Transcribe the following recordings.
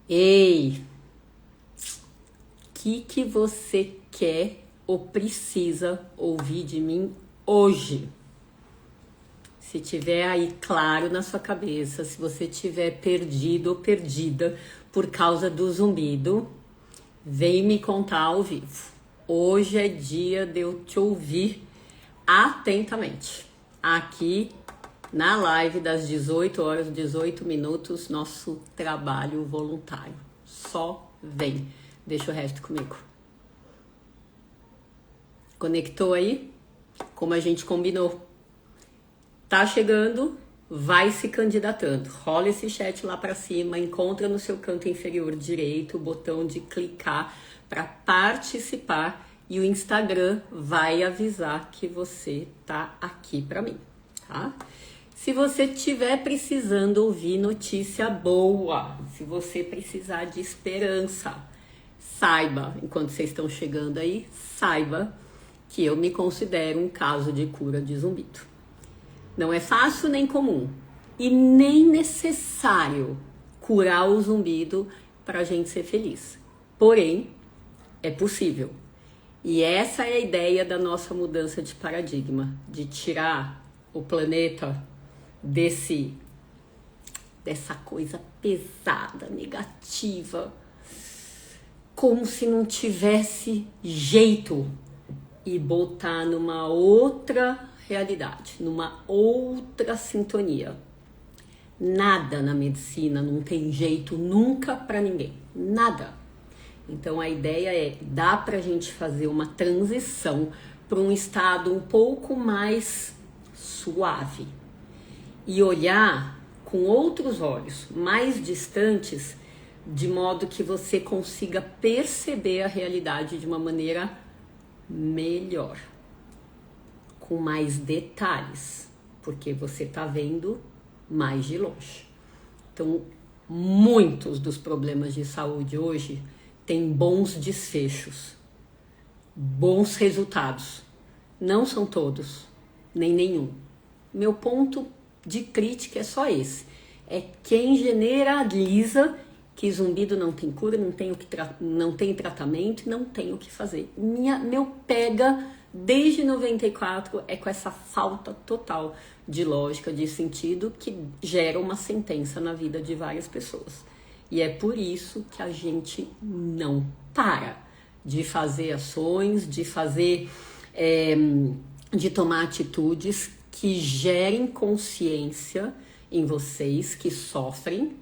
Ei, que você quer ou precisa ouvir de mim hoje? Se tiver aí claro na sua cabeça, se você tiver perdido ou perdida por causa do zumbido, vem me contar ao vivo. Hoje é dia de eu te ouvir atentamente. Aqui na live das 18 horas, 18 minutos, nosso trabalho voluntário. Só vem. Deixa o resto comigo. Conectou aí? Como a gente combinou. Tá chegando, vai se candidatando. Rola esse chat lá para cima, encontra no seu canto inferior direito o botão de clicar para participar e o Instagram vai avisar que você tá aqui para mim, tá? Se você estiver precisando ouvir notícia boa, se você precisar de esperança, saiba, enquanto vocês estão chegando aí, saiba que eu me considero um caso de cura de zumbido. Não é fácil nem comum e nem necessário curar o zumbido para a gente ser feliz. Porém, é possível. E essa é a ideia da nossa mudança de paradigma, de tirar o planeta dessa coisa pesada, negativa, como se não tivesse jeito, e botar numa outra realidade, numa outra sintonia. Nada na medicina não tem jeito nunca para ninguém, nada. Então a ideia é, dá pra gente fazer uma transição para um estado um pouco mais suave e olhar com outros olhos, mais distantes, de modo que você consiga perceber a realidade de uma maneira melhor, com mais detalhes, porque você está vendo mais de longe. Então, muitos dos problemas de saúde hoje têm bons desfechos, bons resultados. Não são todos, nem nenhum. Meu ponto de crítica é só esse. É quem generaliza que zumbido não tem cura, não tem tratamento, não tem o que fazer. Meu pega desde 94 é com essa falta total de lógica, de sentido, que gera uma sentença na vida de várias pessoas. E é por isso que a gente não para de fazer ações, de tomar atitudes que gerem consciência em vocês que sofrem,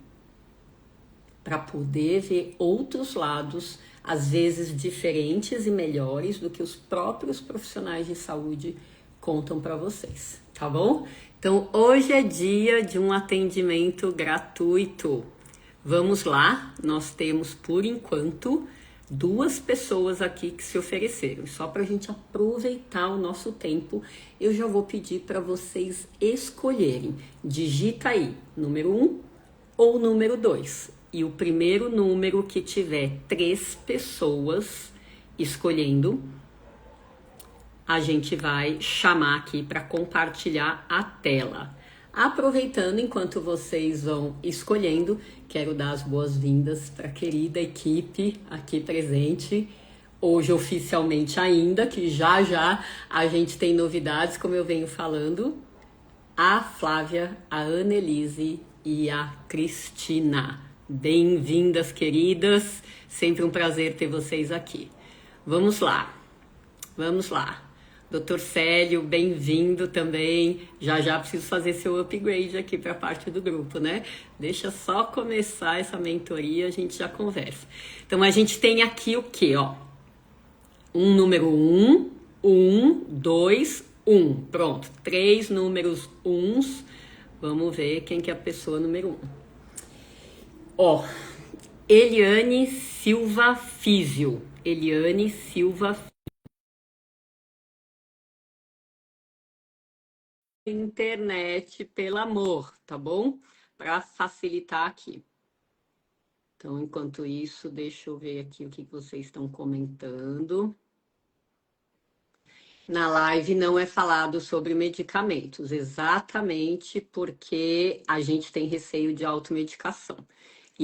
para poder ver outros lados, às vezes diferentes e melhores do que os próprios profissionais de saúde contam para vocês, tá bom? Então, hoje é dia de um atendimento gratuito. Vamos lá, nós temos, por enquanto, 2 pessoas aqui que se ofereceram. Só para a gente aproveitar o nosso tempo, eu já vou pedir para vocês escolherem. Digita aí, número 1 ou número 2. E o primeiro número que tiver 3 pessoas escolhendo, a gente vai chamar aqui para compartilhar a tela. Aproveitando, enquanto vocês vão escolhendo, quero dar as boas-vindas para a querida equipe aqui presente. Hoje, oficialmente ainda, que já a gente tem novidades, como eu venho falando. A Flávia, a Annelise e a Cristina. Bem-vindas, queridas. Sempre um prazer ter vocês aqui. Vamos lá. Dr. Célio, bem-vindo também. Já preciso fazer seu upgrade aqui para a parte do grupo, né? Deixa só começar essa mentoria, a gente já conversa. Então, a gente tem aqui o quê, ó? Um número 1, 2, 1. Pronto, 3 números 1s. Vamos ver quem que é a pessoa número 1. Ó, Eliane Silva Físio. Eliane Silva Físio. Internet, pelo amor, tá bom? Para facilitar aqui. Então, enquanto isso, deixa eu ver aqui o que vocês estão comentando. Na live não é falado sobre medicamentos, exatamente porque a gente tem receio de automedicação.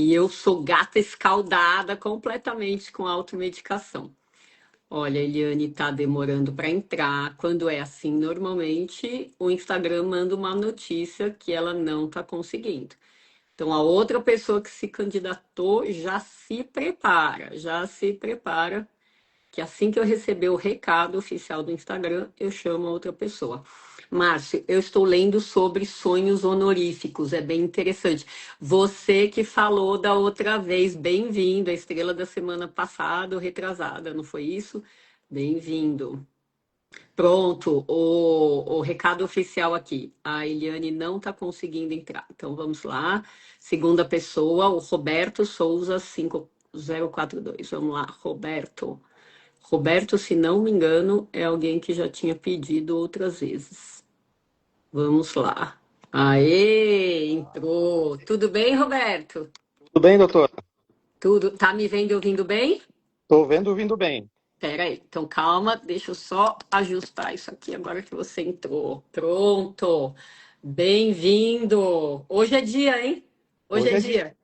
E eu sou gata escaldada completamente com automedicação. Olha, a Eliane tá demorando para entrar. Quando é assim, normalmente o Instagram manda uma notícia que ela não tá conseguindo. Então, a outra pessoa que se candidatou já se prepara, que assim que eu receber o recado oficial do Instagram, eu chamo a outra pessoa. Márcio, eu estou lendo sobre sonhos honoríficos, é bem interessante. Você que falou da outra vez, bem-vindo, a estrela da semana passada ou retrasada, não foi isso? Bem-vindo. Pronto, o recado oficial aqui. A Eliane não está conseguindo entrar. Então vamos lá. Segunda pessoa, o Roberto Souza 5042. Vamos lá, Roberto. Roberto, se não me engano, é alguém que já tinha pedido outras vezes. Vamos lá. Aê, entrou. Tudo bem, Roberto? Tudo bem, doutor? Tudo. Tá me vendo e ouvindo bem? Estou vendo, ouvindo bem. Pera aí, então calma, deixa eu só ajustar isso aqui agora que você entrou. Pronto. Bem-vindo. Hoje é dia, hein? Hoje é Hoje é dia. dia.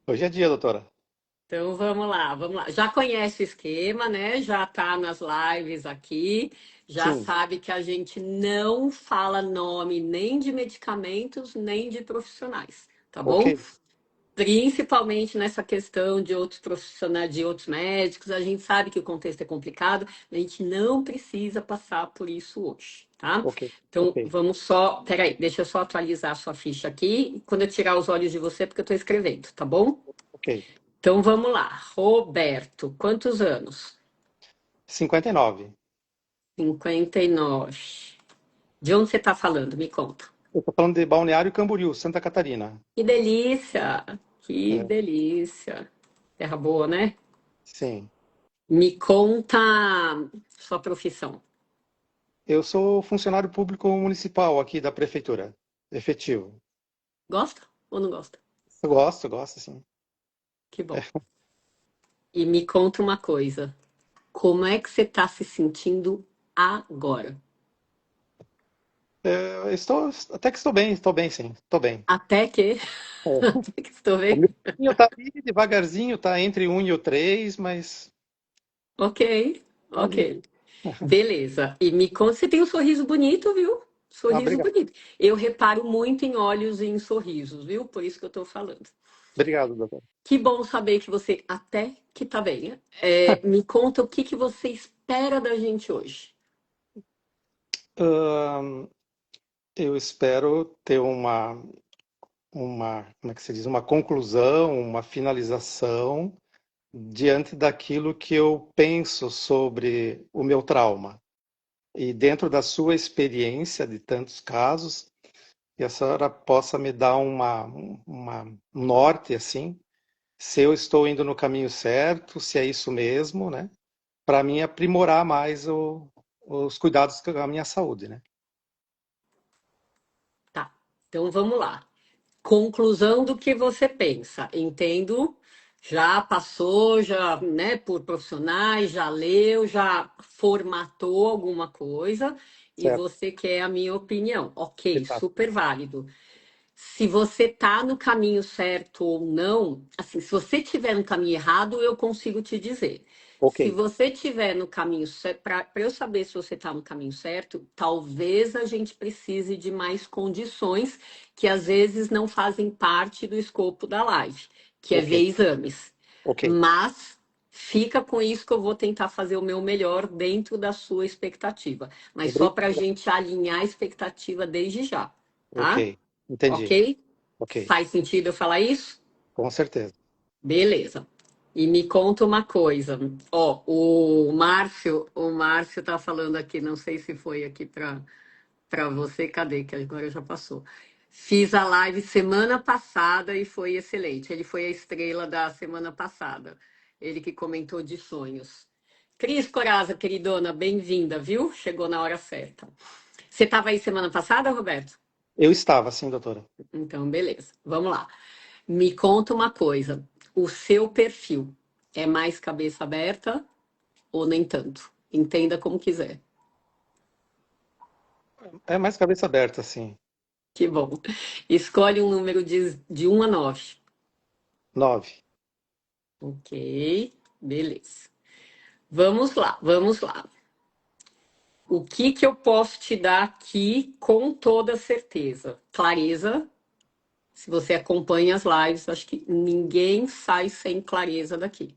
Hoje é dia, doutora. Então vamos lá, vamos lá. Já conhece o esquema, né? Já tá nas lives aqui, já Sim, sabe que a gente não fala nome nem de medicamentos, nem de profissionais, tá ok, bom? Principalmente nessa questão de outros profissionais, de outros médicos, a gente sabe que o contexto é complicado, a gente não precisa passar por isso hoje, tá? ok, ok, Então, vamos só. Peraí, deixa eu só atualizar a sua ficha aqui. Quando eu tirar os olhos de você, porque eu estou escrevendo, tá bom? ok. Então, vamos lá. Roberto, quantos anos? 59. 59. De onde você está falando? Me conta. Eu estou falando de Balneário Camboriú, Santa Catarina. Que delícia! Que É, delícia! Terra boa, né? sim. Me conta sua profissão. Eu sou funcionário público municipal aqui da prefeitura. Efetivo. Gosta ou não gosta? Eu gosto, sim. Que bom. E me conta uma coisa. Como é que você está se sentindo agora? Até que estou bem, sim. Estou bem. Até que. É. Até que estou O bem. meu pouquinho tá ali, devagarzinho, tá entre um e o 3, mas Ok, tá ali. ok. Beleza. E me conta, você tem um sorriso bonito, viu? Ah, Sorriso obrigado. bonito. Eu reparo muito em olhos e em sorrisos, viu? Por isso que eu estou falando. Obrigado, doutor. Que bom saber que você até que tá bem. Me conta o que que você espera da gente hoje. Ahn, eu espero ter como é que se diz, uma conclusão, uma finalização diante daquilo que eu penso sobre o meu trauma. E dentro da sua experiência de tantos casos, que a senhora possa me dar um norte, assim, se eu estou indo no caminho certo, se é isso mesmo, né? Para mim aprimorar mais os cuidados com a minha saúde, né? Tá. Então vamos lá. Conclusão do que você pensa. Entendo. Já passou, já, né, por profissionais, já leu, já formatou alguma coisa e Certo. você quer a minha opinião. Ok, Exato. super válido. Se você tá no caminho certo ou não, assim, se você tiver no caminho errado, eu consigo te dizer. Ok, Se você tiver no caminho certo, para eu saber se você está no caminho certo, talvez a gente precise de mais condições que às vezes não fazem parte do escopo da live, que é ok, ver exames. ok. Mas fica com isso que eu vou tentar fazer o meu melhor dentro da sua expectativa. Mas só para a Obrigado. gente alinhar a expectativa desde já, tá? Ok, entendi. Ok? Ok, Faz sentido eu falar isso? com certeza. Beleza. E me conta uma coisa. Ó, o Márcio tá falando aqui, não sei se foi aqui para você, cadê? Que agora já passou. Fiz a live semana passada e foi excelente. Ele foi a estrela da semana passada. Ele que comentou de sonhos. Cris Coraza, queridona, bem-vinda, viu? Chegou na hora certa. Você estava aí semana passada, Roberto? Eu estava, sim, doutora. Então, beleza. Vamos lá. Me conta uma coisa. O seu perfil é mais cabeça aberta ou nem tanto? Entenda como quiser. É mais cabeça aberta, sim. Que bom. Escolhe um número de 1 a 9. 9. Ok, beleza. Vamos lá, vamos lá. O que que eu posso te dar aqui com toda certeza? Clareza. Se você acompanha as lives, acho que ninguém sai sem clareza daqui.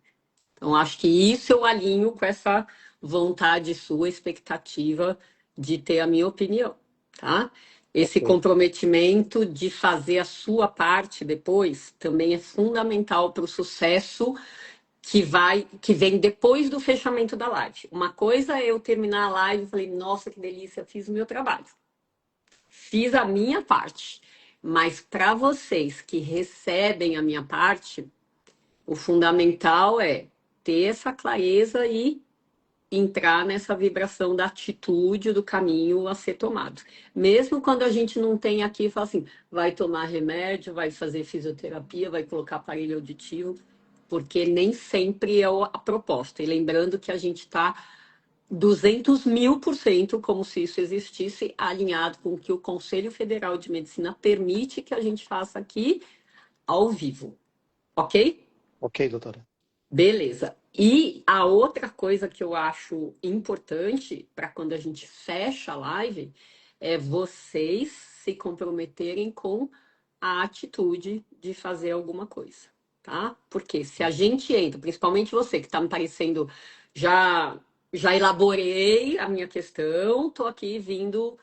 Então, acho que isso eu alinho com essa vontade sua, expectativa de ter a minha opinião, tá? Esse Ok, comprometimento de fazer a sua parte depois também é fundamental para o sucesso que vem depois do fechamento da live. Uma coisa é eu terminar a live e falei, nossa, que delícia, fiz o meu trabalho. Fiz a minha parte. Mas para vocês que recebem a minha parte, o fundamental é ter essa clareza e entrar nessa vibração da atitude, do caminho a ser tomado. Mesmo quando a gente não tem aqui, fala assim, vai tomar remédio, vai fazer fisioterapia, vai colocar aparelho auditivo, porque nem sempre é a proposta. E lembrando que a gente está 200.000%, como se isso existisse, alinhado com o que o Conselho Federal de Medicina permite que a gente faça aqui ao vivo, ok? ok, doutora. Beleza. E a outra coisa que eu acho importante para quando a gente fecha a live é vocês se comprometerem com a atitude de fazer alguma coisa, tá? Porque se a gente entra, principalmente você que está me parecendo, já já elaborei a minha questão, estou aqui vindo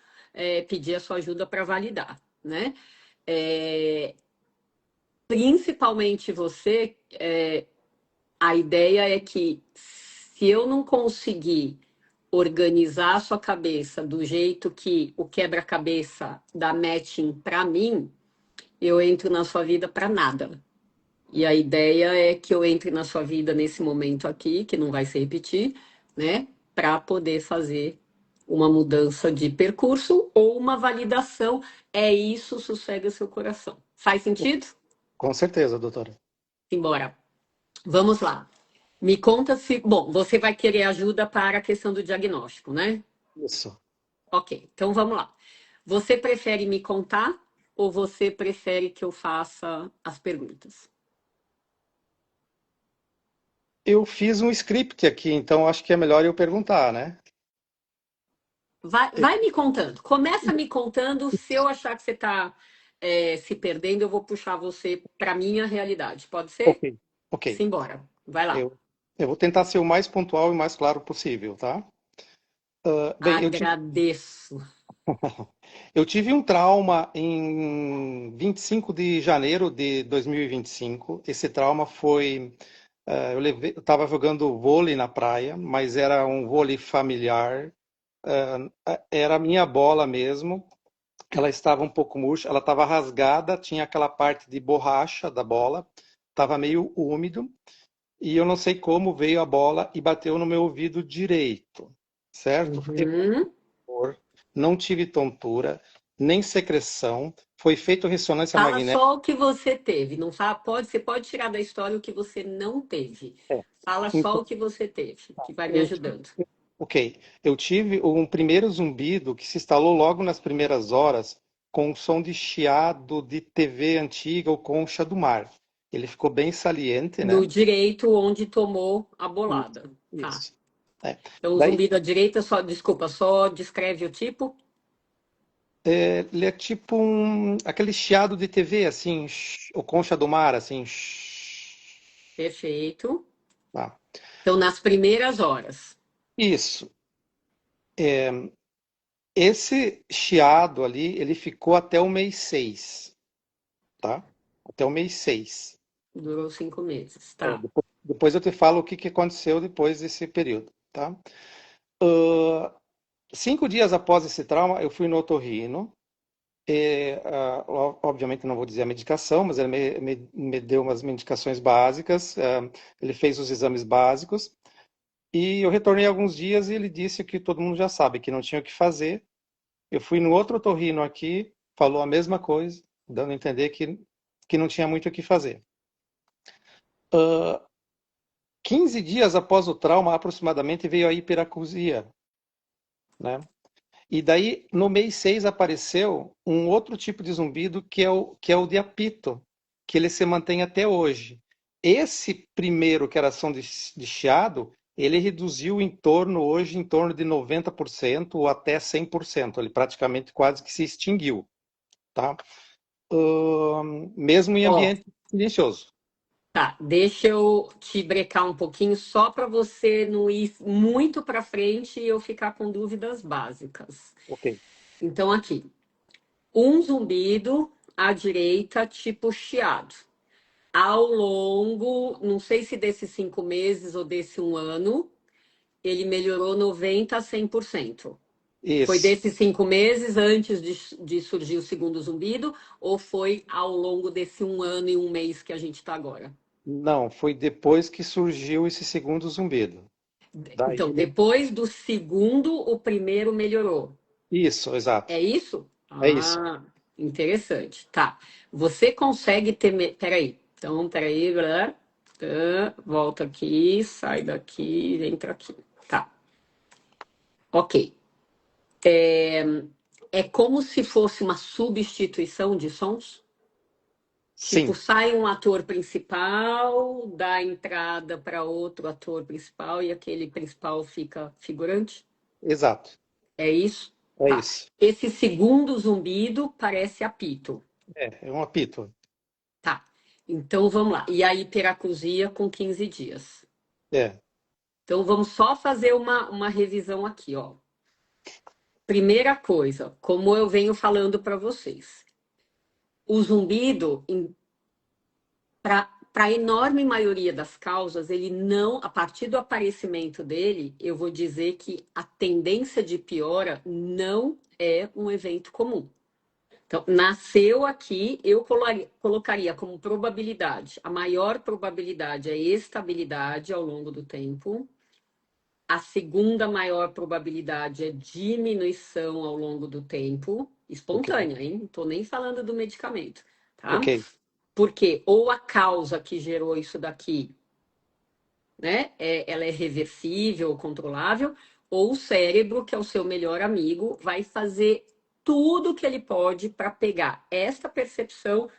pedir a sua ajuda para validar, né? É, principalmente você, a ideia é que se eu não conseguir organizar a sua cabeça do jeito que o quebra-cabeça dá matching para mim, eu entro na sua vida para nada. E a ideia é que eu entre na sua vida nesse momento aqui, que não vai se repetir, né? Para poder fazer uma mudança de percurso ou uma validação. É isso, sossega seu coração. Faz sentido? Com certeza, doutora. Embora. Vamos lá. Me conta se. Bom, você vai querer ajuda para a questão do diagnóstico, né? Isso. Ok, então vamos lá. Você prefere me contar ou você prefere que eu faça as perguntas? Eu fiz um script aqui, então acho que é melhor eu perguntar, né? Vai me contando. Começa me contando. Se eu achar que você está se perdendo, eu vou puxar você para minha realidade. Pode Ok, ser? ok. Simbora. Vai lá. Eu vou tentar ser o mais pontual e mais claro possível, tá? Bem, Agradeço. eu tive um trauma em 25 de janeiro de 2025. Esse trauma foi. Eu estava jogando vôlei na praia, mas era um vôlei familiar. Era a minha bola mesmo. Ela estava um pouco murcha, ela estava rasgada, tinha aquela parte de borracha da bola, estava meio úmido. E eu não sei como veio a bola e bateu no meu ouvido direito, certo? Uhum. Não tive tontura, nem secreção. Foi feita ressonância Fala magnética. só o que você teve. Não fala, você pode tirar da história o que você não teve. É. Fala só Então, o que você teve, que vai me eu, ajudando. ok. Eu tive um primeiro zumbido que se instalou logo nas primeiras horas com um som de chiado de TV antiga ou concha do mar. Ele ficou bem saliente, No né? direito, onde tomou a Isso. bolada. Tá. Isso. É. Então, o Daí, zumbi da direita, só, desculpa, só descreve o tipo. ele é tipo aquele chiado de TV, assim, o concha do mar, assim. Perfeito. Tá. Então, nas primeiras horas. Isso. Esse chiado ali, ele ficou até o mês 6, tá? Até o mês 6. Durou 5 meses. Tá. Depois eu te falo o que que aconteceu depois desse período, tá? 5 dias após esse trauma, eu fui no otorrino. Obviamente não vou dizer a medicação, mas ele me deu umas medicações básicas. Ele fez os exames básicos. E eu retornei alguns dias e ele disse que todo mundo já sabe, que não tinha o que fazer. Eu fui no outro otorrino aqui, falou a mesma coisa, dando a entender que não tinha muito o que fazer. 15 dias após o trauma, aproximadamente, veio a hiperacusia, né? E daí, no mês 6, apareceu um outro tipo de zumbido que é o de apito, que ele se mantém até hoje. Esse primeiro, que era som de chiado, ele reduziu hoje em torno de 90% ou até 100%. Ele praticamente quase que se extinguiu, tá? Mesmo em Ó, ambiente silencioso. tá, deixa eu te brecar um pouquinho só para você não ir muito para frente e eu ficar com dúvidas básicas. Ok. Então, aqui, um zumbido à direita, tipo chiado. Ao longo, não sei se desses 5 meses ou desse um ano, ele melhorou 90 a 100%. Foi Isso. desses 5 meses antes de surgir o segundo zumbido, ou foi ao longo desse um ano e um mês que a gente está agora? Não, foi depois que surgiu esse segundo zumbido. Então, Daí, depois do segundo, o primeiro melhorou. isso, exato. É isso? É isso. Ah, interessante. Tá. Você consegue ter. Peraí. Então, peraí. Volta aqui, sai daqui, entra aqui. Tá. Ok. É como se fosse uma substituição de sons? Tipo, Sim, sai um ator principal, dá entrada para outro ator principal e aquele principal fica figurante? exato. É isso? É Tá. isso. Esse segundo zumbido parece apito. É um apito. Tá. Então vamos lá. E a hiperacusia com 15 dias. É, Então vamos só fazer uma revisão aqui, ó. Primeira coisa, como eu venho falando para vocês, o zumbido, para a enorme maioria das causas, ele não, a partir do aparecimento dele, eu vou dizer que a tendência de piora não é um evento comum. Então, nasceu aqui, eu colocaria como probabilidade. A maior probabilidade é estabilidade ao longo do tempo. A segunda maior probabilidade é diminuição ao longo do tempo, ok, espontânea, hein? Não estou nem falando do medicamento, tá? ok, Porque ou a causa que gerou isso daqui, né, ela é reversível, controlável, ou o cérebro, que é o seu melhor amigo, vai fazer tudo que ele pode para pegar esta percepção,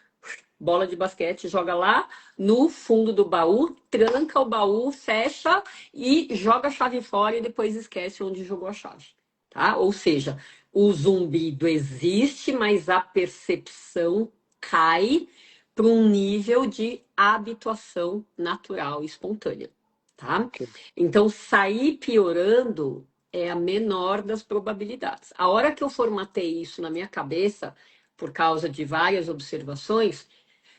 bola de basquete, joga lá no fundo do baú, tranca o baú, fecha e joga a chave fora e depois esquece onde jogou a chave, tá? Ou seja, o zumbido existe, mas a percepção cai para um nível de habituação natural e espontânea, tá? ok. Então, sair piorando é a menor das probabilidades. A hora que eu formatei isso na minha cabeça, por causa de várias observações,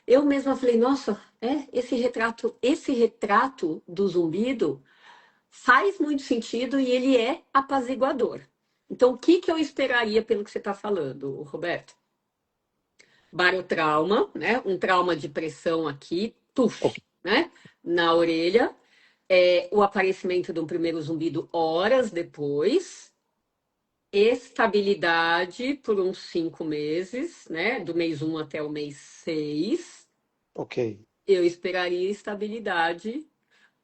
eu mesma falei, nossa, esse retrato do zumbido faz muito sentido e ele é apaziguador. Então, o que que eu esperaria pelo que você está falando, Roberto? Barotrauma, né? Um trauma de pressão aqui, Ok. tuf, né? Na orelha. O aparecimento de um primeiro zumbido horas depois. Estabilidade por uns 5 meses, né? Do mês um até o mês 6. Ok. Eu esperaria estabilidade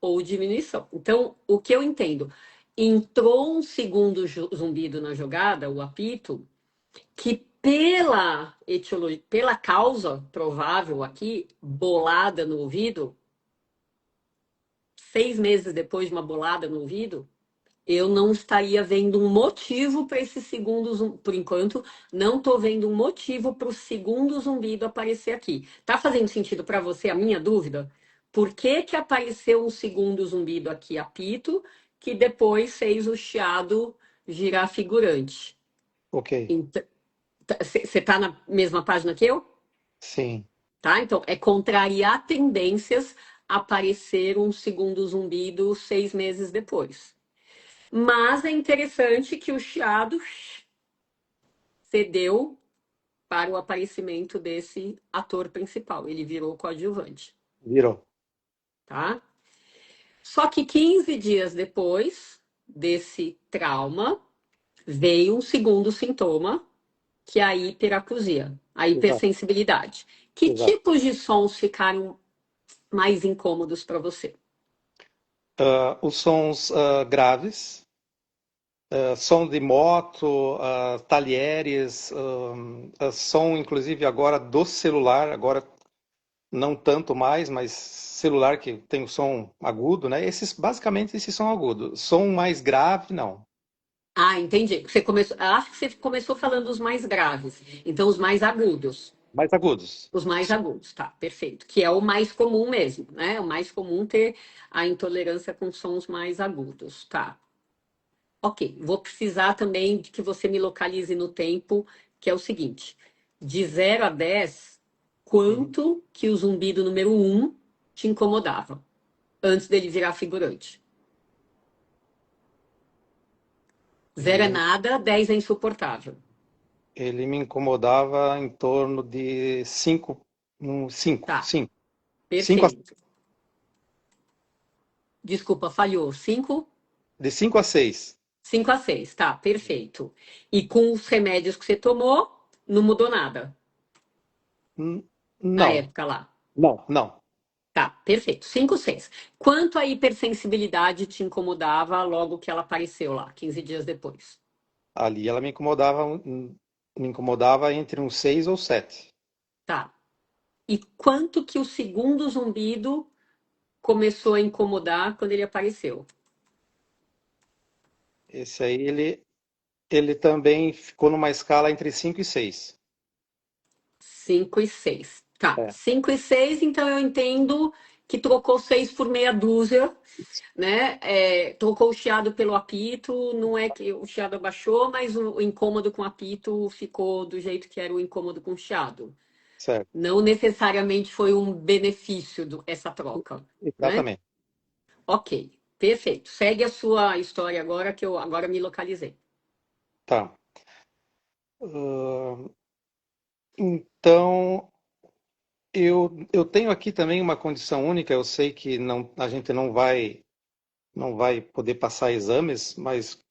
ou diminuição. Então, o que eu entendo? Entrou um segundo zumbido na jogada, o apito, que pela etiologia, pela causa provável aqui, bolada no ouvido, 6 meses depois de uma bolada no ouvido, eu não estaria vendo um motivo para esse segundo zumbido. Por enquanto, não estou vendo um motivo para o segundo zumbido aparecer aqui. Tá fazendo sentido para você a minha dúvida? Por que que apareceu um segundo zumbido aqui, apito, que depois fez o chiado virar figurante? Ok. Então, você está na mesma página que eu? Sim. Tá? Então, é contrariar tendências a aparecer um segundo zumbido 6 meses depois. Mas é interessante que o chiado cedeu para o aparecimento desse ator principal. Ele virou coadjuvante, Virou. tá? Só que 15 dias depois desse trauma, veio um segundo sintoma, que é a hiperacusia, a Exato. hipersensibilidade. Que Exato. tipos de sons ficaram mais incômodos para você? Os sons graves, som de moto, talheres, som inclusive agora do celular, agora não tanto mais, mas celular que tem o som agudo, né? Basicamente, esses são agudos. Som mais grave, não. Ah, entendi. Você começou, acho que você começou falando os mais graves. Então, os mais agudos. Mais agudos. Os mais agudos, tá, perfeito. Que é o mais comum mesmo, né? O mais comum ter a intolerância com sons mais agudos, tá. Ok, vou precisar também de que você me localize no tempo, que é o seguinte: de 0 a 10, Uhum. quanto que o zumbido número um te incomodava antes dele virar figurante? Zero é Ele, nada, 10 é insuportável. ele me incomodava em torno de 5, 5, Tá, 5, 5 perfeito. Desculpa, falhou. 5? de 5 a 6. 5 a 6, tá, perfeito. E com os remédios que você tomou, não mudou nada na Não, época lá. não, não. Tá, perfeito. 5, 6. Quanto a hipersensibilidade te incomodava logo que ela apareceu lá, 15 dias depois? Ali ela me incomodava entre um 6 ou 7. Tá. E quanto que o segundo zumbido começou a incomodar quando ele apareceu? Esse aí, ele também ficou numa escala entre 5 e 6. 5 e 6. Tá. É, 5 e 6, então eu entendo que trocou 6 por meia dúzia, né? Trocou o chiado pelo apito, não é que o chiado abaixou, mas o incômodo com o apito ficou do jeito que era o incômodo com o chiado. certo. Não necessariamente foi um benefício essa troca, né? Exatamente. Ok, perfeito. Segue a sua história agora, que eu agora me localizei. Tá. Ahn, então, eu tenho aqui também uma condição única. Eu sei que não, a gente não vai poder passar exames, mas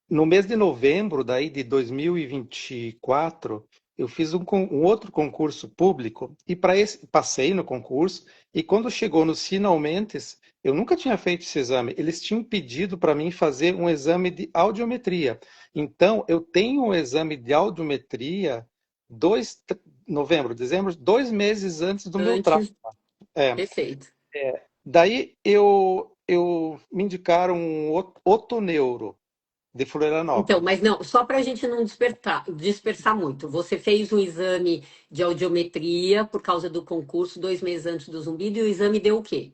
no mês de novembro daí de 2024, eu fiz um outro concurso público e para esse passei no concurso e quando chegou nos finalmente, eu nunca tinha feito esse exame. Eles tinham pedido para mim fazer um exame de audiometria. Então, eu tenho um exame de audiometria novembro, dezembro, 2 meses antes do meu trabalho. Antes, É, perfeito. daí eu me indicaram um otoneuro de Então, Florianópolis. mas não, só para a gente não dispersar muito. Você fez um exame de audiometria por causa do concurso 2 meses antes do zumbido e o exame deu o quê?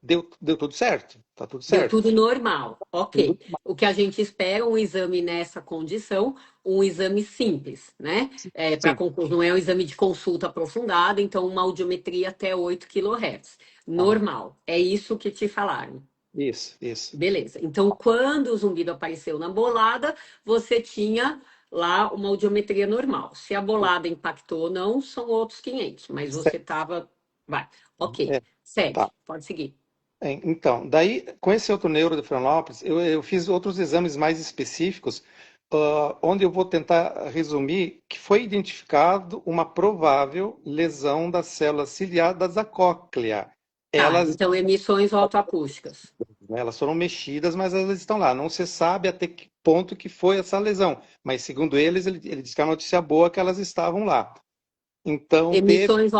Deu tudo certo, tá tudo Deu certo. tudo normal. Tudo. Ok. O que a gente espera, um exame nessa condição, um exame simples, né? Para Sim, concurso, não é um exame de consulta aprofundada, então uma audiometria até 8 kHz. aham, Normal. É isso que te falaram. isso, isso. Beleza. Então, quando o zumbido apareceu na bolada, você tinha lá uma audiometria normal. Se a bolada impactou ou não, são outros 500, mas você Certo. estava. Vai. Ok. É, Segue. tá. Pode seguir. Então, daí, com esse outro neuro de Florianópolis, eu fiz outros exames mais específicos, onde eu vou tentar resumir que foi identificado uma provável lesão das células ciliadas da cóclea. Tá. Elas Então, emissões autoacústicas. né? Elas foram mexidas, mas elas estão lá. Não se sabe até que ponto que foi essa lesão. Mas, segundo eles, ele diz que a notícia boa é que elas estavam lá. Então, teve. Emissões,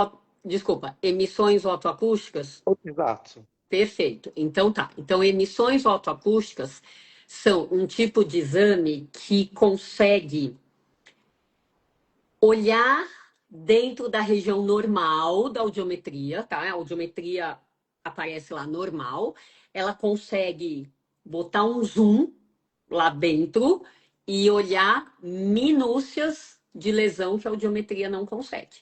desculpa, emissões autoacústicas? Exato. Perfeito. Então tá. Então, emissões autoacústicas são um tipo de exame que consegue olhar dentro da região normal da audiometria, tá? A audiometria aparece lá normal. Ela consegue botar um zoom lá dentro e olhar minúcias de lesão que a audiometria não consegue,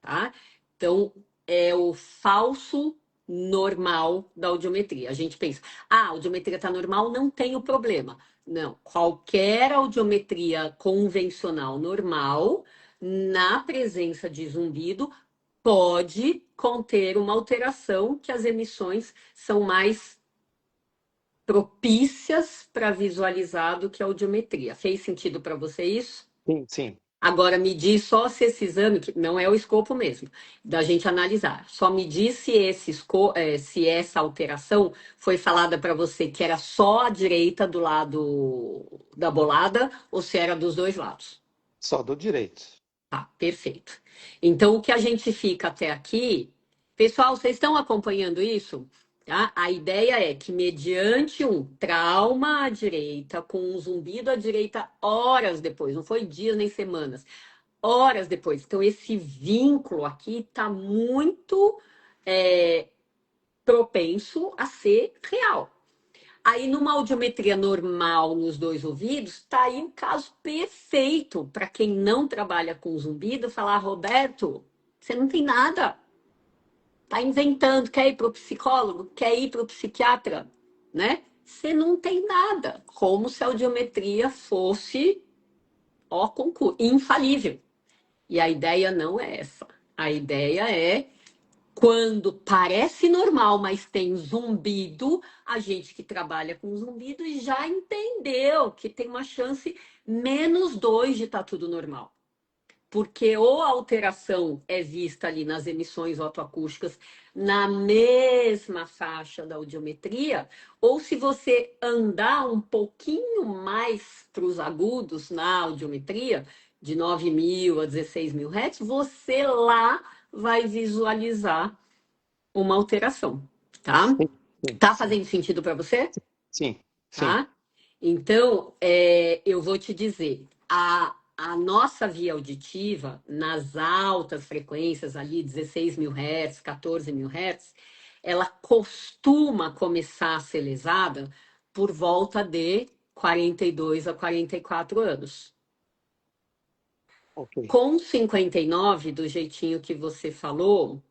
tá? Então, é o falso normal da audiometria. A gente pensa, a audiometria está normal, não tem o problema. Não, qualquer audiometria convencional normal, na presença de zumbido, pode conter uma alteração que as emissões são mais propícias para visualizar do que a audiometria. Fez sentido para você isso? Sim, sim. Agora me diz só se esse exame, que não é o escopo mesmo, da gente analisar. Só me diz se se essa alteração foi falada para você que era só a direita do lado da bolada ou se era dos dois lados. Só do direito. Tá, perfeito. Então, o que a gente fica até aqui, pessoal, vocês estão acompanhando isso? Tá? A ideia é que, mediante um trauma à direita, com um zumbido à direita horas depois, não foi dias nem semanas, horas depois. Então, esse vínculo aqui está muito é, propenso a ser real. Aí, numa audiometria normal nos dois ouvidos, tá aí um caso perfeito para quem não trabalha com zumbido falar: Roberto, você não tem nada, tá inventando, quer ir para o psicólogo, quer ir para o psiquiatra, né? Você não tem nada, como se a audiometria fosse, ó, concurso, infalível. E a ideia não é essa. A ideia é quando parece normal, mas tem zumbido, a gente que trabalha com zumbido já entendeu que tem uma chance -2 de estar tudo normal. Porque ou a alteração é vista ali nas emissões otoacústicas na mesma faixa da audiometria, ou se você andar um pouquinho mais para os agudos na audiometria, de 9.000 a 16.000 Hz, você lá vai visualizar uma alteração, tá? Sim, sim, Tá sim, fazendo sentido para você? sim, sim. Tá? Então, eu vou te dizer, a nossa via auditiva, nas altas frequências ali, 16.000 Hz, 14.000 Hz, ela costuma começar a ser lesada por volta de 42 a 44 anos. Ok, Com 59, do jeitinho que você falou,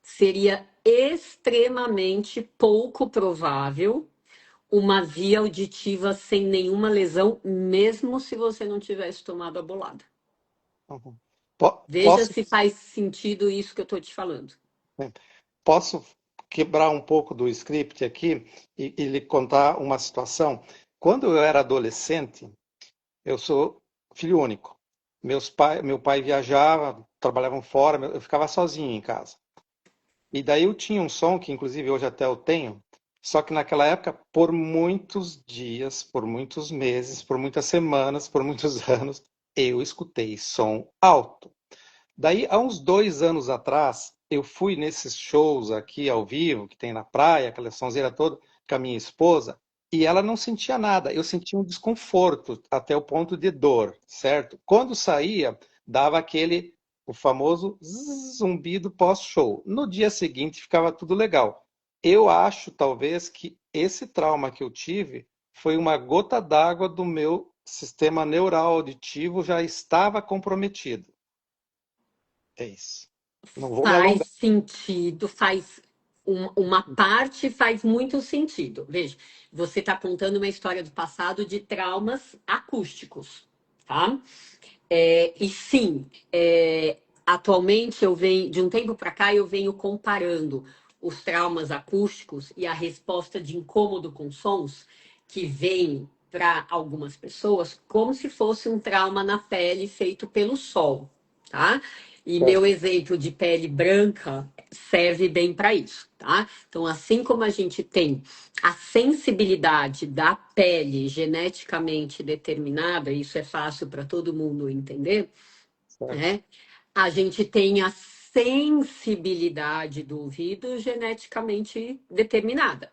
seria extremamente pouco provável uma via auditiva sem nenhuma lesão, mesmo se você não tivesse tomado a bolada. uhum. Veja Posso, se faz sentido isso que eu estou te falando. né, posso quebrar um pouco do script aqui e lhe contar uma situação. Quando eu era adolescente, eu sou filho único. Meu pai viajava, trabalhavam fora, eu ficava sozinho em casa. E daí eu tinha um som que, inclusive, hoje até eu tenho, só que naquela época, por muitos dias, por muitos meses, por muitas semanas, por muitos anos, eu escutei som alto. Daí, há uns 2 anos atrás, eu fui nesses shows aqui ao vivo, que tem na praia, aquela sonzeira toda, com a minha esposa, e ela não sentia nada. Eu sentia um desconforto, até o ponto de dor, certo? Quando saía, dava o famoso zumbido pós-show. No dia seguinte, ficava tudo legal. Eu acho, talvez, que esse trauma que eu tive foi uma gota d'água do meu sistema neural auditivo já estava comprometido. É isso. Não vou me Faz alongar. sentido, uma parte faz muito sentido. Veja, você está contando uma história do passado de traumas acústicos, tá? E sim, atualmente eu venho, de um tempo para cá, eu venho comparando os traumas acústicos e a resposta de incômodo com sons que vem para algumas pessoas como se fosse um trauma na pele feito pelo sol, tá? E meu Certo. exemplo de pele branca serve bem para isso, tá? Então, assim como a gente tem a sensibilidade da pele geneticamente determinada, isso é fácil para todo mundo entender, Certo. né? A gente tem a sensibilidade do ouvido geneticamente determinada.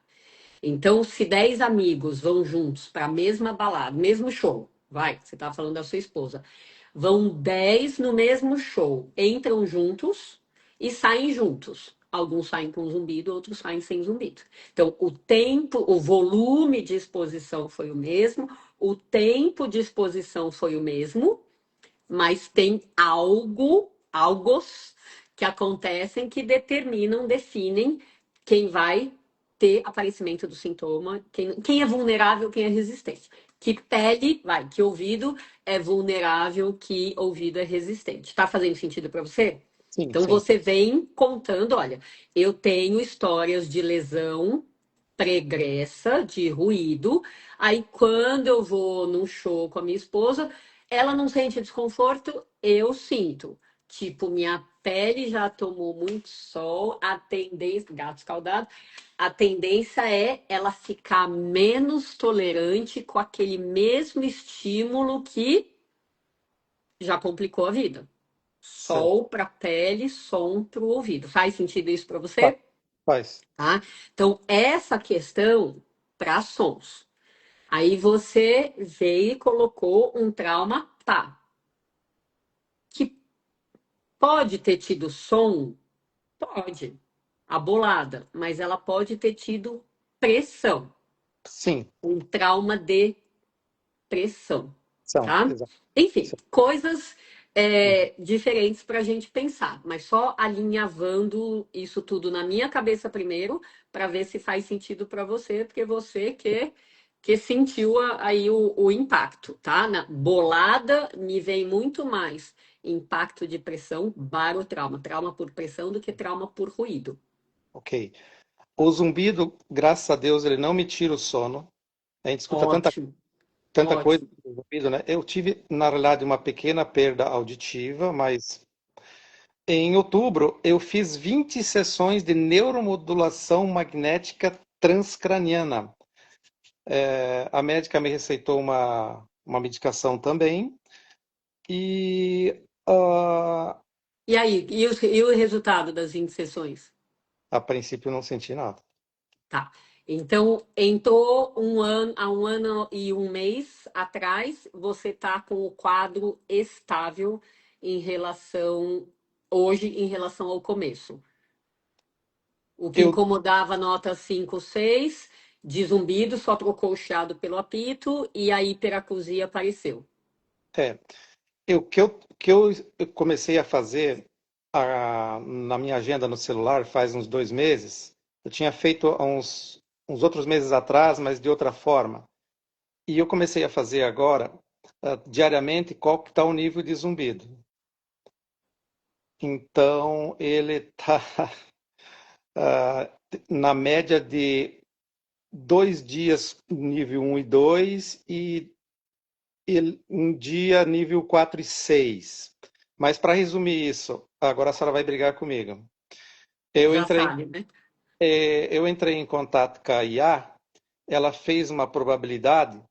Então, se 10 amigos vão juntos para a mesma balada, mesmo show, vai, você está falando da sua esposa, vão 10 no mesmo show, entram juntos e saem juntos. Alguns saem com zumbido, outros saem sem zumbido. Então, o tempo, o volume de exposição foi o mesmo, o tempo de exposição foi o mesmo, mas tem algos que acontecem que determinam, definem quem vai ter aparecimento do sintoma, quem é vulnerável, quem é resistente. Que pele, vai, que ouvido é vulnerável, que ouvido é resistente. Tá fazendo sentido para você? Sim, Então sim. você vem contando, olha, eu tenho histórias de lesão pregressa, de ruído. Aí quando eu vou num show com a minha esposa, ela não sente desconforto, eu sinto. Tipo, minha pele já tomou muito sol, a tendência, gato escaldado, a tendência é ela ficar menos tolerante com aquele mesmo estímulo que já complicou a vida. certo. Sol para a pele, som para o ouvido. Faz sentido isso para Faz. você? Faz. Tá? Então, essa questão para sons. Aí você veio e colocou um trauma, tá? Que pode ter tido som, pode, a bolada, mas ela pode ter tido pressão, Sim, um trauma de pressão, são, tá? exato. Enfim, Sim. coisas Uhum. diferentes para a gente pensar, mas só alinhavando isso tudo na minha cabeça primeiro, para ver se faz sentido para você, porque você que sentiu aí o impacto, tá? Na bolada me vem muito mais impacto de pressão, barotrauma, trauma por pressão do que trauma por ruído. Ok. O zumbido, graças a Deus, ele não me tira o sono. A gente escuta Ótimo, tanta coisa ótimo. do zumbido, né? Eu tive, na realidade, uma pequena perda auditiva, mas em outubro eu fiz 20 sessões de neuromodulação magnética transcraniana. A médica me receitou uma medicação também e E aí, e o resultado das 20 sessões? a princípio não senti nada. Tá. Então, entrou há um ano e um mês atrás, você está com o quadro estável em relação, hoje, em relação ao começo. O que Eu, incomodava nota 5, 6, de zumbido, só trocou o chiado pelo apito e a hiperacusia apareceu. é, que eu comecei a fazer na minha agenda no celular faz uns 2 meses. Eu tinha feito há uns outros meses atrás, mas de outra forma. E eu comecei a fazer agora, diariamente, qual que está o nível de zumbido. Então, ele está na média de 2 dias nível um e 2 e um dia nível 4 e 6. Mas para resumir isso, agora a senhora vai brigar comigo. Eu Já entrei, sabe, né? eu entrei em contato com a IA, ela fez uma probabilidade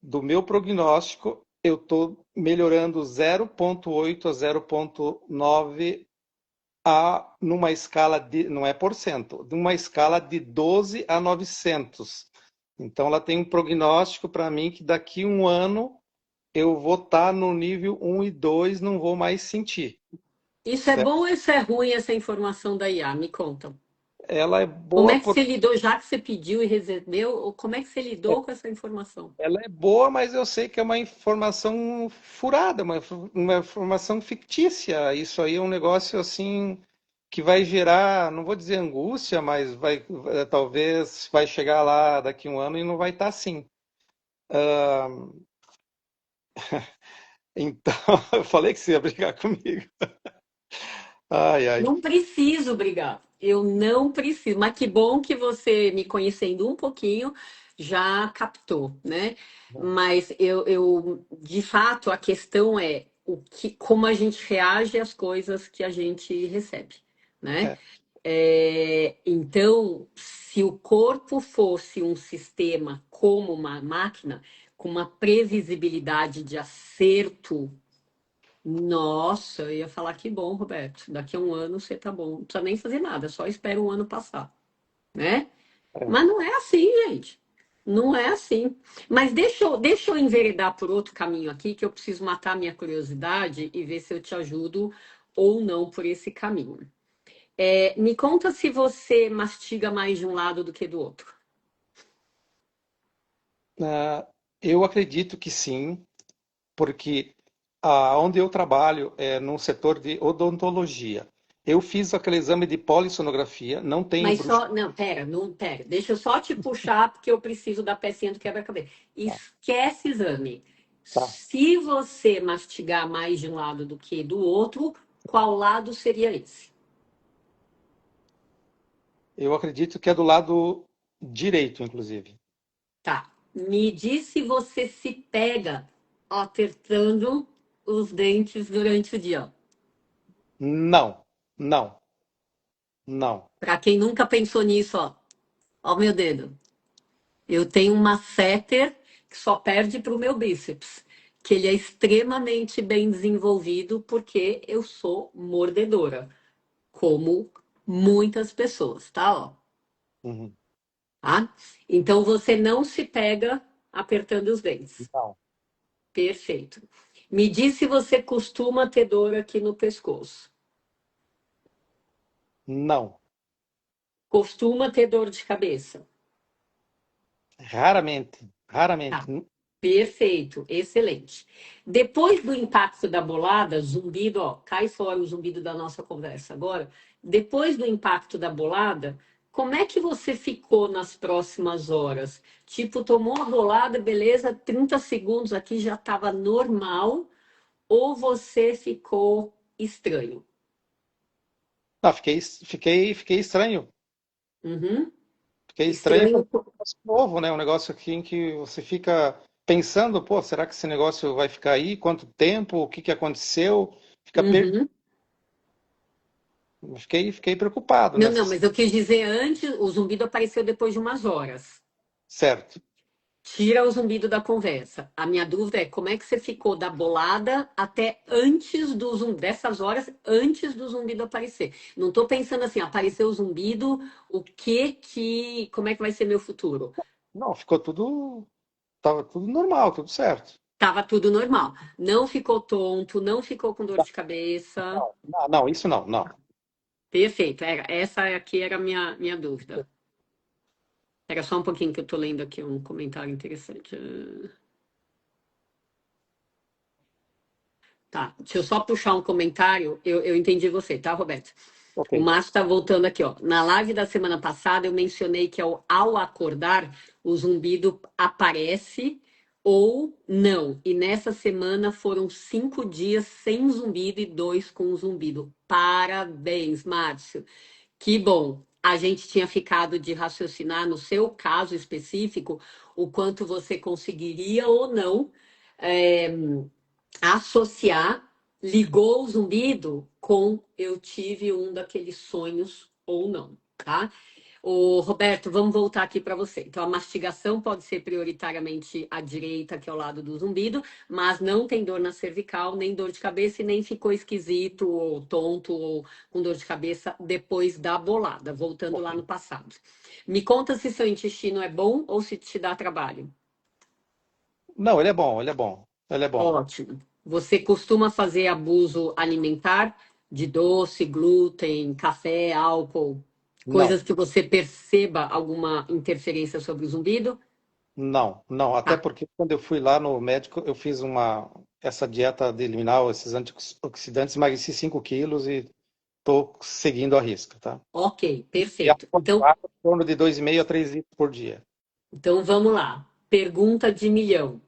do meu prognóstico, eu estou melhorando 0,8 a 0,9 numa escala de, não é por cento, numa escala de 12 a 900. Então ela tem um prognóstico para mim que daqui a um ano eu vou estar no nível um e 2, não vou mais sentir. Isso é Certo? bom ou isso é ruim, essa informação da IA? Me conta. Ela é Como boa é que por, você lidou, já que você pediu e recebeu, ou como é que você lidou com essa informação? ela é boa, mas eu sei que é uma informação furada, uma informação fictícia. Isso aí é um negócio assim que vai gerar, não vou dizer angústia, mas talvez vai chegar lá daqui a um ano e não vai estar assim. Então, eu falei que você ia brigar comigo. Ai, ai. Não preciso brigar. Eu não preciso. Mas que bom que você, me conhecendo um pouquinho, já captou, né? Mas de fato, a questão é como a gente reage às coisas que a gente recebe, né? É, Então, se o corpo fosse um sistema como uma máquina, com uma previsibilidade de acerto. Nossa, eu ia falar que bom, Roberto. Daqui a um ano você tá bom. Não precisa nem fazer nada, só espera um ano passar, né? é, Mas não é assim, gente. Não é assim. Mas deixa eu enveredar por outro caminho aqui, que eu preciso matar minha curiosidade e ver se eu te ajudo ou não por esse caminho. Me conta se você mastiga mais de um lado do que do outro. ah, eu acredito que sim, porque onde eu trabalho é no setor de odontologia. Eu fiz aquele exame de polissonografia, não tenho Mas bruxismo. só, não, pera, não, pera. Deixa eu só te puxar, porque eu preciso da pecinha do quebra-cabeça. Esquece exame. Tá. Se você mastigar mais de um lado do que do outro, qual lado seria esse? Eu acredito que é do lado direito, inclusive. Tá. Me diz se você se pega apertando os dentes durante o dia. Não, não, não. Para quem nunca pensou nisso, ó, meu dedo. Eu tenho uma setter que só perde para o meu bíceps. que ele é extremamente bem desenvolvido porque eu sou mordedora, como muitas pessoas, tá? Ó, Uhum. tá? Então você não se pega apertando os dentes. Não. Perfeito. Me diz se você costuma ter dor aqui no pescoço. Não. Costuma ter dor de cabeça. Raramente. Tá. Raramente. Perfeito, excelente. Depois do impacto da bolada, zumbido, ó, cai fora o zumbido da nossa conversa agora. Depois do impacto da bolada, como é que você ficou nas próximas horas? Tipo, tomou a bolada, beleza, 30 segundos aqui já estava normal, ou você ficou estranho? Não, fiquei estranho. Uhum. Fiquei estranho Estranho. porque é um negócio novo, né? Um negócio aqui em que você fica pensando, pô, será que esse negócio vai ficar aí? Quanto tempo? O que que aconteceu? Fica per... Uhum. fiquei preocupado Não, não, nessa. mas eu quis dizer antes, o zumbido apareceu depois de umas horas. Certo. Tira o zumbido da conversa. A minha dúvida é como é que você ficou da bolada até antes do zumbido, dessas horas antes do zumbido aparecer. Não estou pensando assim, apareceu o zumbido, como é que vai ser meu futuro? Não, ficou tudo, tava tudo normal, tudo certo. Tava tudo normal. Não ficou tonto, não ficou com dor de cabeça. Não, não, isso não, não. Perfeito. Essa aqui era a minha dúvida. Era só um pouquinho que eu estou lendo aqui um comentário interessante. Tá, deixa eu só puxar um comentário. Eu entendi você, tá, Roberto? Ok. O Márcio está voltando aqui, ó. Na live da semana passada, eu mencionei que ao acordar, o zumbido aparece ou não. E nessa semana foram 5 dias sem zumbido e 2 com zumbido. Parabéns, Márcio. Que bom. A gente tinha ficado de raciocinar, no seu caso específico, o quanto você conseguiria ou não. é, Associar, ligou o zumbido com eu tive um daqueles sonhos ou não, tá? Ô, Roberto, vamos voltar aqui para você. Então, a mastigação pode ser prioritariamente à direita, que é ao lado do zumbido, mas não tem dor na cervical, nem dor de cabeça e nem ficou esquisito ou tonto ou com dor de cabeça depois da bolada, voltando lá no passado. Me conta se seu intestino é bom ou se te dá trabalho. Não, ele é bom, ele é bom, ele é bom. Ótimo. Você costuma fazer abuso alimentar de doce, glúten, café, álcool, Não, coisas que você perceba alguma interferência sobre o zumbido? não, não. Até Tá. porque quando eu fui lá no médico, eu fiz essa dieta de eliminar esses antioxidantes, emagreci 5 quilos e estou seguindo a risca, tá? Ok, E a perfeito. Então, água em torno de 2,5 a 3 litros por dia. então vamos lá. Pergunta de milhão.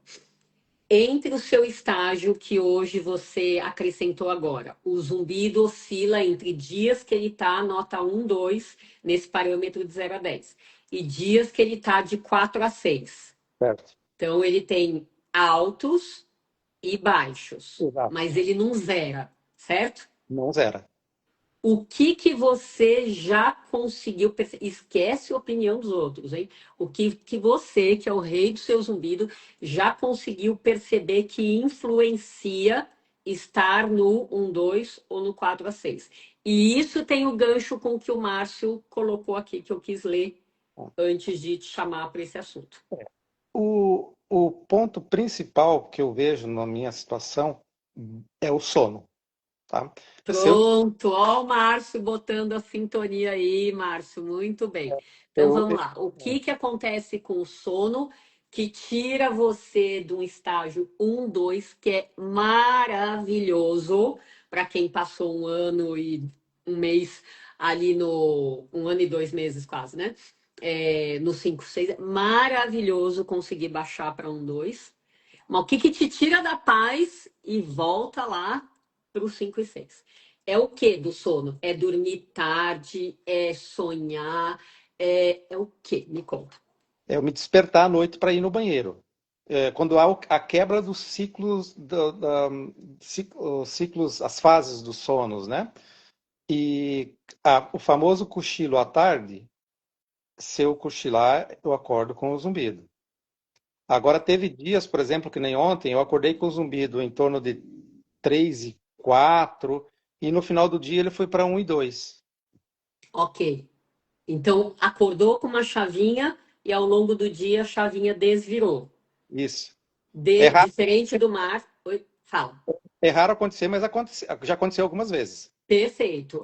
Entre o seu estágio que hoje você acrescentou agora, o zumbido oscila entre dias que ele está nota 1, 2 nesse parâmetro de 0 a 10, e dias que ele está de 4 a 6. Certo. Então, ele tem altos e baixos, Exato. mas ele não zera, certo? Não zera. O que você já conseguiu perceber? Esquece a opinião dos outros, hein? O que você, que é o rei do seu zumbido, já conseguiu perceber que influencia estar no 1, 2 ou no 4 a 6? E isso tem o gancho com o que o Márcio colocou aqui, que eu quis ler antes de te chamar para esse assunto. O ponto principal que eu vejo na minha situação é o sono, tá? Se eu, Pronto, ó o Márcio botando a sintonia aí, Márcio, muito bem. Então eu, vamos lá. O que que acontece com o sono que tira você de um estágio 1, 2, que é maravilhoso para quem passou um ano e um mês ali no 1 ano e 2 meses quase, né? No 5, 6, é maravilhoso conseguir baixar para 1, 2. Mas o que que te tira da paz e volta lá para os 5 e 6? É o que do sono? É dormir tarde? É sonhar? É o que? Me conta. eu me despertar à noite para ir no banheiro. Quando há a quebra dos ciclos, os ciclos, as fases dos sonos, né? E o famoso cochilo à tarde, se eu cochilar, eu acordo com o zumbido. Agora teve dias, por exemplo, que nem ontem, eu acordei com o zumbido em torno de 3 e 4 e no final do dia ele foi para 1 e 2. Ok. Então, acordou com uma chavinha e ao longo do dia a chavinha desvirou. Isso. É raro, Diferente do mar. Oi, fala. é raro acontecer, mas já aconteceu algumas vezes. Perfeito.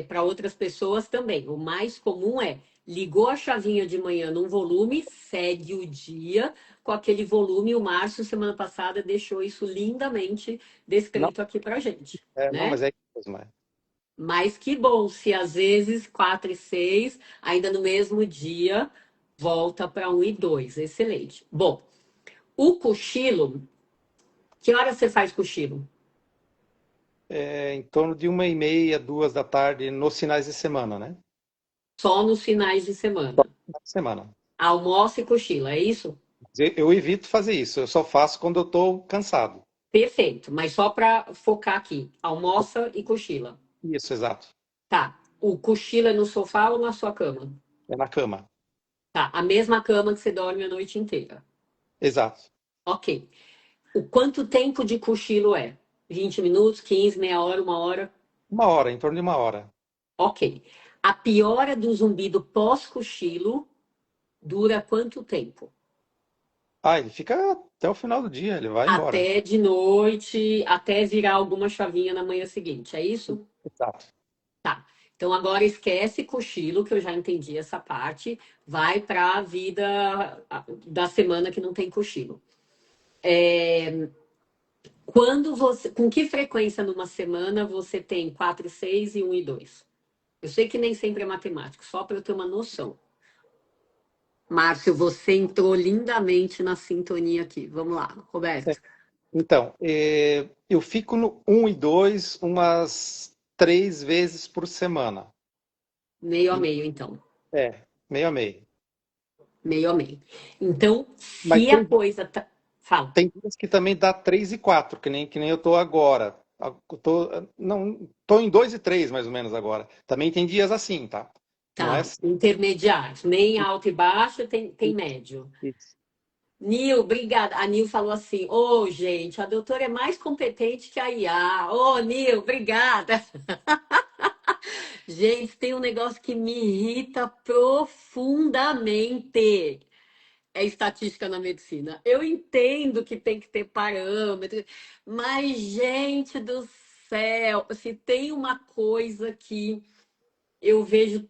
Para outras pessoas também. O mais comum é ligou a chavinha de manhã num volume, segue o dia com aquele volume. O Márcio, semana passada, deixou isso lindamente Não, descrito aqui para gente, não, né? mas é isso mesmo. Mas que bom se às vezes 4 e 6, ainda no mesmo dia, volta para 1 e 2. Excelente. Bom, o cochilo, que hora você faz cochilo? Em torno de 1h30, 2 da tarde, nos finais de semana, né? Só nos finais de semana. Semana. Almoça e cochila, é isso? Eu evito fazer isso, eu só faço quando eu estou cansado. Perfeito, mas só para focar aqui, almoça e cochila. Isso, exato. Tá. O cochilo é no sofá ou na sua cama? É na cama. Tá. A mesma cama que você dorme a noite inteira. Exato. Ok. O quanto tempo de cochilo é? 20 minutos, 15, meia hora, uma hora? 1 hora, em torno de 1 hora. Ok. A piora do zumbido pós-cochilo dura quanto tempo? Ele fica até o final do dia, ele vai embora. Até de noite, até virar alguma chavinha na manhã seguinte, é isso? Exato. Tá. Então agora esquece cochilo, que eu já entendi essa parte. Vai para a vida da semana que não tem cochilo. Quando você, com que frequência numa semana você tem 4 e 6 e 1 e 2? Eu sei que nem sempre é matemático, só para eu ter uma noção. Márcio, você entrou lindamente na sintonia aqui. Vamos lá, É. Roberto. Então, eu fico no 1 e 2 umas 3 vezes por semana. Meio a E, meio, então. meio a meio. Meio a meio. Então, Mas se a coisa tá. Fala. tem dias que também dá 3 e 4, que nem eu tô agora. Eu tô, não, tô em 2 e 3 mais ou menos agora. Também tem dias assim, tá? Não é Tá, assim. intermediário. Nem alto e baixo, tem médio. Isso. Nil, obrigada. A Nil falou assim: Ô, gente, a doutora é mais competente que a IA. Ô, Nil, obrigada. Gente, tem um negócio que me irrita profundamente. É estatística na medicina. Eu entendo que tem que ter parâmetros, mas, gente do céu, se tem uma coisa que eu vejo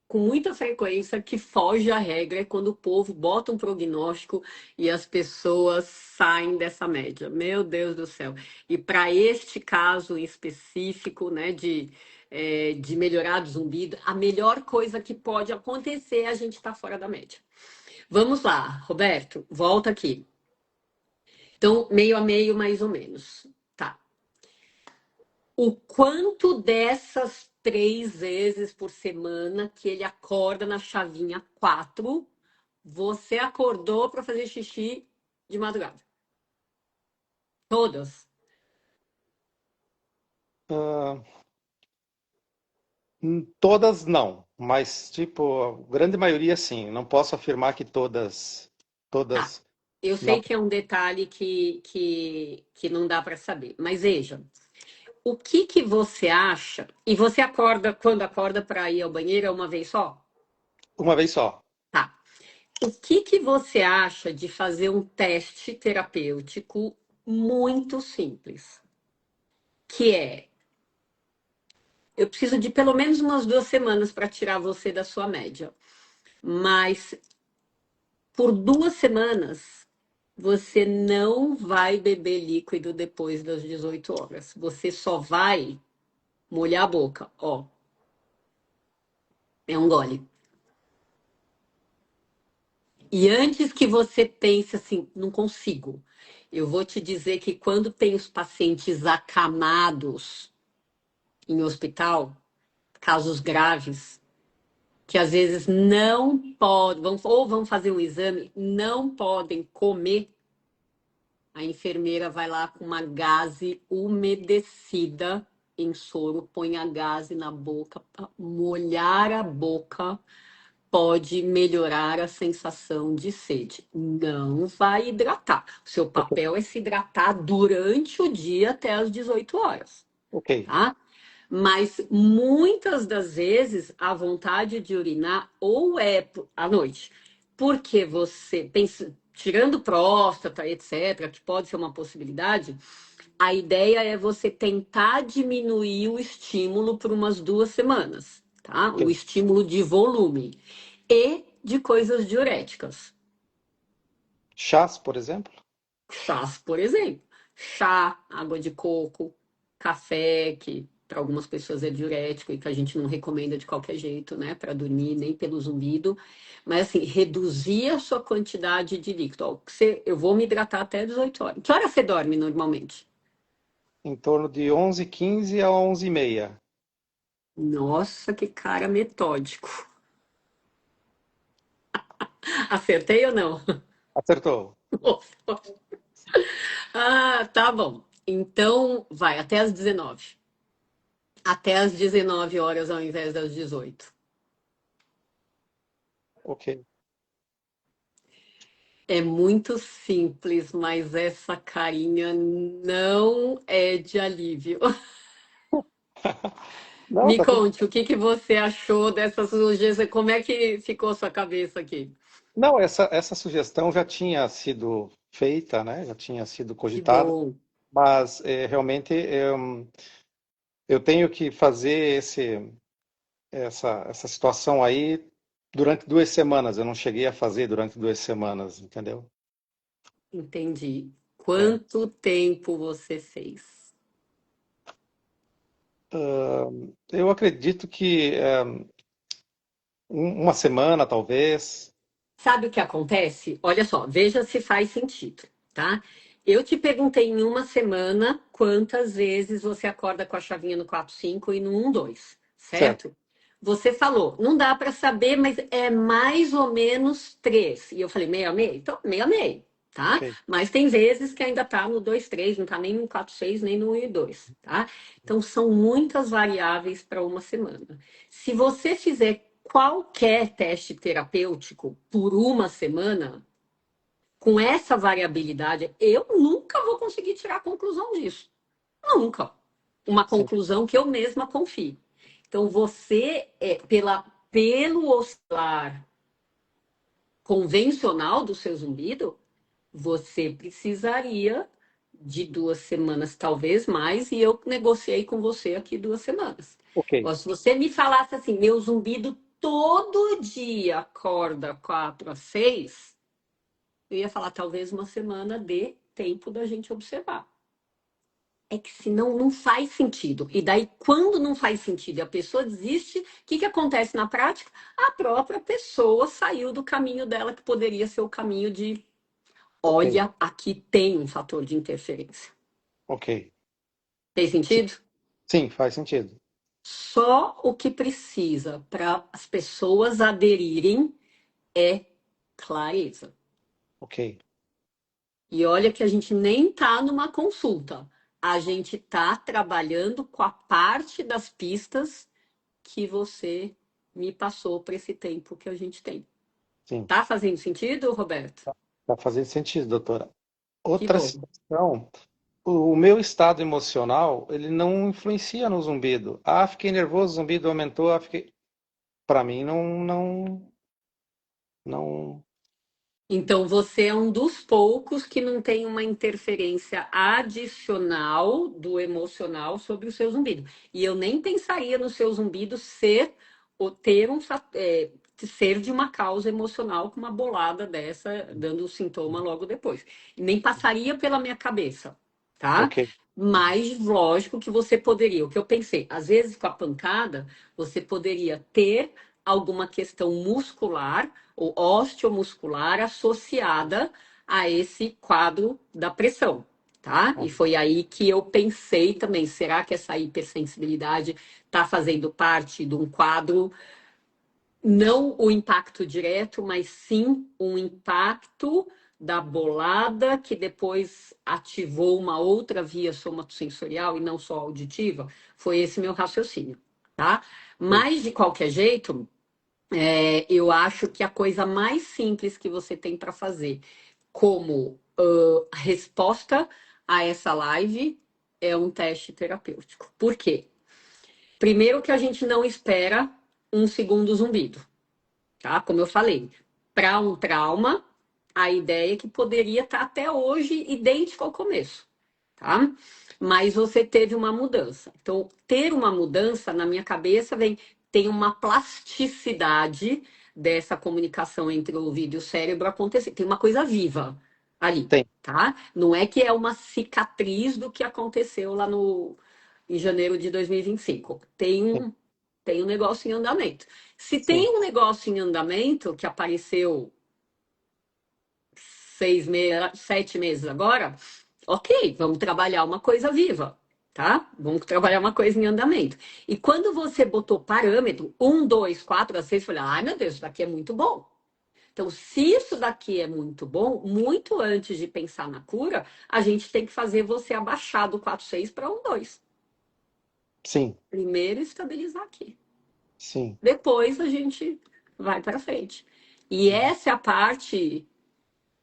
com muita frequência que foge à regra é quando o povo bota um prognóstico e as pessoas saem dessa média. Meu Deus do céu. E para este caso em específico, né, de melhorar do zumbido, a melhor coisa que pode acontecer é a gente estar fora da média. Vamos lá, Roberto, volta aqui. Então, meio a meio, mais ou menos. Tá. O quanto dessas 3 vezes por semana que ele acorda na chavinha 4, você acordou para fazer xixi de madrugada? Todas? Ah, todas não, mas tipo, a grande maioria sim. Não posso afirmar que todas, Tá. todas Eu não. sei que é um detalhe que não dá para saber, mas veja, o que que você acha? E você acorda, quando acorda para ir ao banheiro, é uma vez só? Uma vez só. Tá. O que que você acha de fazer um teste terapêutico muito simples? Que é, eu preciso de pelo menos umas 2 semanas para tirar você da sua média. Mas por 2 semanas você não vai beber líquido depois das 18 horas. Você só vai molhar a boca. Ó, é um gole. E antes que você pense assim, não consigo. Eu vou te dizer que quando tem os pacientes acamados em hospital, casos graves, que às vezes não podem, ou vão fazer um exame, não podem comer, a enfermeira vai lá com uma gaze umedecida em soro, põe a gaze na boca, pra molhar a boca pode melhorar a sensação de sede. Não vai hidratar. O seu Ok, papel é se hidratar durante o dia até as 18 horas, ok, tá? Mas muitas das vezes a vontade de urinar ou é à noite, porque você pensa, tirando próstata, etc., que pode ser uma possibilidade, a ideia é você tentar diminuir o estímulo por umas 2 semanas, tá? ok. O estímulo de volume e de coisas diuréticas. Chás, por exemplo? Chás, por exemplo. Chá, água de coco, café, que para algumas pessoas é diurético e que a gente não recomenda de qualquer jeito, né, para dormir, nem pelo zumbido. Mas assim, reduzir a sua quantidade de líquido. Ó, eu vou me hidratar até 18 horas. Que hora você dorme normalmente? Em torno de 11h15 a 11h30. Nossa, que cara metódico. Acertei ou não? Acertou. Ah, tá bom. Então, vai até as 19. Até as 19 horas ao invés das 18. Ok. É muito simples, mas essa carinha não é de alívio. Não, Me tá tudo. conte, o que que você achou dessa sugestão? Como é que ficou sua cabeça aqui? Não, essa sugestão já tinha sido feita, né? Já tinha sido Que cogitada, bom. mas realmente eu tenho que fazer essa situação aí durante 2 semanas. Eu não cheguei a fazer durante 2 semanas, entendeu? Entendi. É. Quanto tempo você fez? Eu acredito que uma semana, talvez. Sabe o que acontece? Olha só, veja se faz sentido, tá? Eu te perguntei em uma semana quantas vezes você acorda com a chavinha no 4-5 e no 1-2, Certo. certo? Você falou, não dá para saber, mas é mais ou menos 3. E eu falei, meio a meio? Então, meio a meio, tá? Ok. Mas tem vezes que ainda tá no 2-3, não tá nem no 4-6, nem no 1-2, tá? Então, são muitas variáveis para uma semana. Se você fizer qualquer teste terapêutico por uma semana, com essa variabilidade, eu nunca vou conseguir tirar a conclusão disso. Nunca. Uma Sim. conclusão que eu mesma confio. Então, você, pelo oscilar convencional do seu zumbido, você precisaria de 2 semanas, talvez mais, e eu negociei com você aqui 2 semanas. Ok. Agora, se você me falasse assim, meu zumbido todo dia acorda 4 a 6, eu ia falar talvez uma semana de tempo da gente observar. É que senão não faz sentido. E daí, quando não faz sentido e a pessoa desiste, o que que acontece na prática? A própria pessoa saiu do caminho dela, que poderia ser o caminho de Ok. olha, aqui tem um fator de interferência. Ok. Tem Sim, sentido? sim, faz sentido. Só o que precisa para as pessoas aderirem é clareza. Ok. E olha que a gente nem está numa consulta. A gente está trabalhando com a parte das pistas que você me passou para esse tempo que a gente tem. Sim. Tá fazendo sentido, Roberto? Tá fazendo sentido, doutora. Que Outra bom. situação, o meu estado emocional, ele não influencia no zumbido. Ah, fiquei nervoso, o zumbido aumentou, ah, fiquei... Para mim, não... Então, você é um dos poucos que não tem uma interferência adicional do emocional sobre o seu zumbido. E eu nem pensaria no seu zumbido ser ou ter ser de uma causa emocional com uma bolada dessa, dando sintoma logo depois. Nem passaria pela minha cabeça, tá? Ok. Mas lógico que você poderia. O que eu pensei, às vezes com a pancada, você poderia ter alguma questão muscular ou osteomuscular associada a esse quadro da pressão, tá? E foi aí que eu pensei também, será que essa hipersensibilidade está fazendo parte de um quadro, não o impacto direto, mas sim um impacto da bolada que depois ativou uma outra via somatosensorial e não só auditiva? Foi esse meu raciocínio, tá? Ok. Mas de qualquer jeito, Eu acho que a coisa mais simples que você tem para fazer como resposta a essa live é um teste terapêutico. Por quê? Primeiro que a gente não espera um segundo zumbido, tá? Como eu falei, para um trauma, a ideia é que poderia estar até hoje idêntico ao começo, tá? Mas você teve uma mudança. Então, ter uma mudança, na minha cabeça, tem uma plasticidade dessa comunicação entre o ouvido e o cérebro acontecer. Tem uma coisa viva ali, Tem, tá? Não é que é uma cicatriz do que aconteceu lá no, em janeiro de 2025. tem, Tem um negócio em andamento. Se sim, tem um negócio em andamento que apareceu 6 meses, 7 meses agora, ok, vamos trabalhar uma coisa viva, tá? Vamos trabalhar uma coisa em andamento. E quando você botou parâmetro, 1, 2, 4, às vezes, falei, ai meu Deus, isso daqui é muito bom. Então, se isso daqui é muito bom, muito antes de pensar na cura, a gente tem que fazer você abaixar do 4,6 para 1,2. sim, Primeiro, estabilizar aqui. sim. Depois a gente vai para frente. E essa é a parte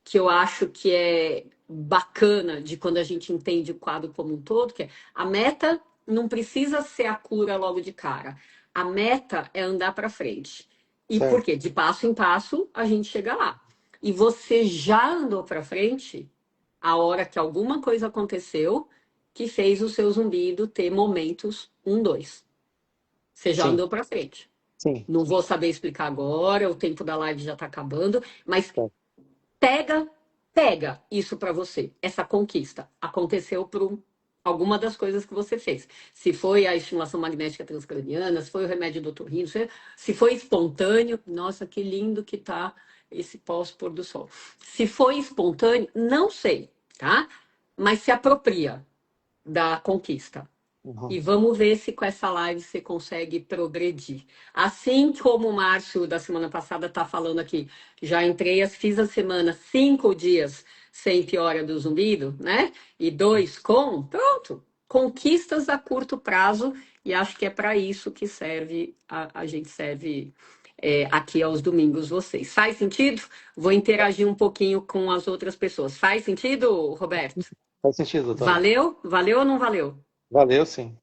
que eu acho que é bacana de quando a gente entende o quadro como um todo, que é a meta não precisa ser a cura logo de cara. A meta é andar para frente. E por Certo. quê? De passo em passo a gente chega lá. E você já andou para frente a hora que alguma coisa aconteceu que fez o seu zumbido ter momentos 1, 2. Você já Sim, andou para frente. sim. Não vou saber explicar agora, o tempo da live já está acabando, mas Certo. pega, pega isso para você. Essa conquista aconteceu por alguma das coisas que você fez. Se foi a estimulação magnética transcraniana, se foi o remédio do otorrino, se foi espontâneo, nossa, que lindo que tá esse pós-pôr do sol. Se foi espontâneo, não sei, tá? Mas se apropria da conquista. Uhum. E vamos ver se com essa live você consegue progredir. Assim como o Márcio da semana passada está falando aqui, já entrei, fiz a semana 5 dias sem piora do zumbido, né? E 2 com, pronto, conquistas a curto prazo. E acho que é para isso que serve, a gente serve aqui aos domingos vocês. Faz sentido? Vou interagir um pouquinho com as outras pessoas. Faz sentido, Roberto? Faz sentido, doutora. Valeu? Valeu ou não valeu? Valeu, sim.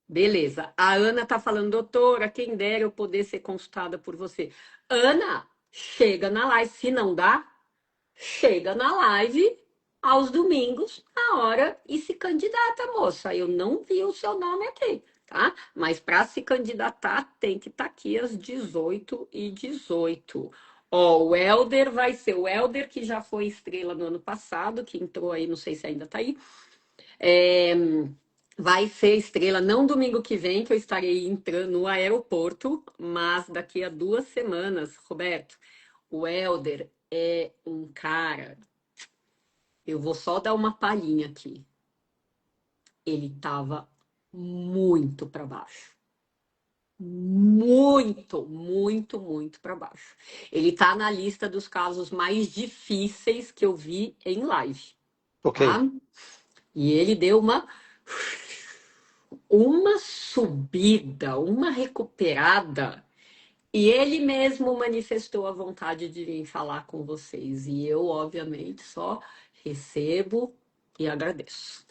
Beleza. A Ana está falando, doutora, quem dera eu poder ser consultada por você. Ana, chega na live. Se não dá, chega na live aos domingos, na hora, e se candidata, moça. Eu não vi o seu nome aqui, tá? Mas para se candidatar, tem que estar aqui às 18h18. Ó, o Helder vai ser o Helder, que já foi estrela no ano passado, que entrou aí, não sei se ainda está aí. É, vai ser estrela não domingo que vem, que eu estarei entrando no aeroporto, mas daqui a 2 semanas, Roberto. O Helder é um cara. Eu vou só dar uma palhinha aqui. Ele tava muito para baixo. Muito, muito, muito para baixo. Ele tá na lista dos casos mais difíceis que eu vi em live, Ok. tá? E ele deu uma subida, uma recuperada, e ele mesmo manifestou a vontade de vir falar com vocês. E eu, obviamente, só recebo e agradeço.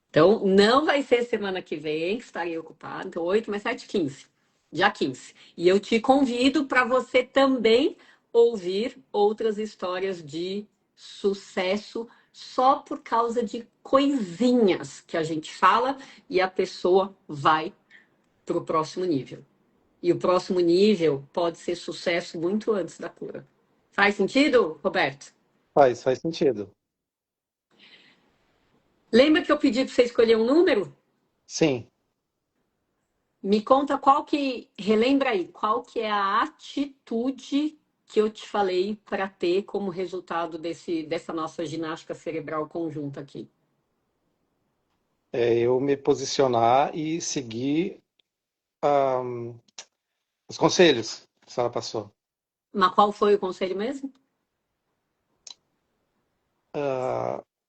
Então, não vai ser semana que vem, estarei ocupado. Então, 8 mais 7, 15. Dia 15. E eu te convido para você também ouvir outras histórias de sucesso só por causa de coisinhas que a gente fala e a pessoa vai para o próximo nível. E o próximo nível pode ser sucesso muito antes da cura. Faz sentido, Roberto? Faz sentido. Lembra que eu pedi para você escolher um número? Sim. Me conta qual que, relembra aí, qual que é a atitude que eu te falei para ter como resultado dessa nossa ginástica cerebral conjunta aqui. É eu me posicionar e seguir os conselhos que a senhora passou. Mas qual foi o conselho mesmo?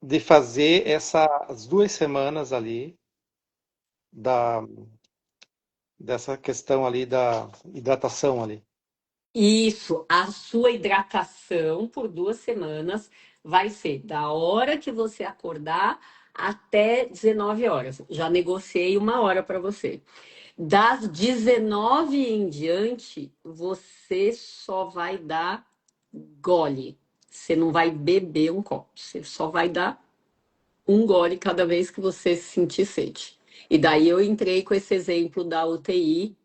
De fazer essas 2 semanas ali da, dessa questão ali da hidratação ali. Isso, a sua hidratação por 2 semanas vai ser da hora que você acordar até 19 horas. Já negociei 1 hora para você. Das 19 em diante, você só vai dar gole. Você não vai beber um copo. Você só vai dar um gole cada vez que você sentir sede. E daí eu entrei com esse exemplo da UTI.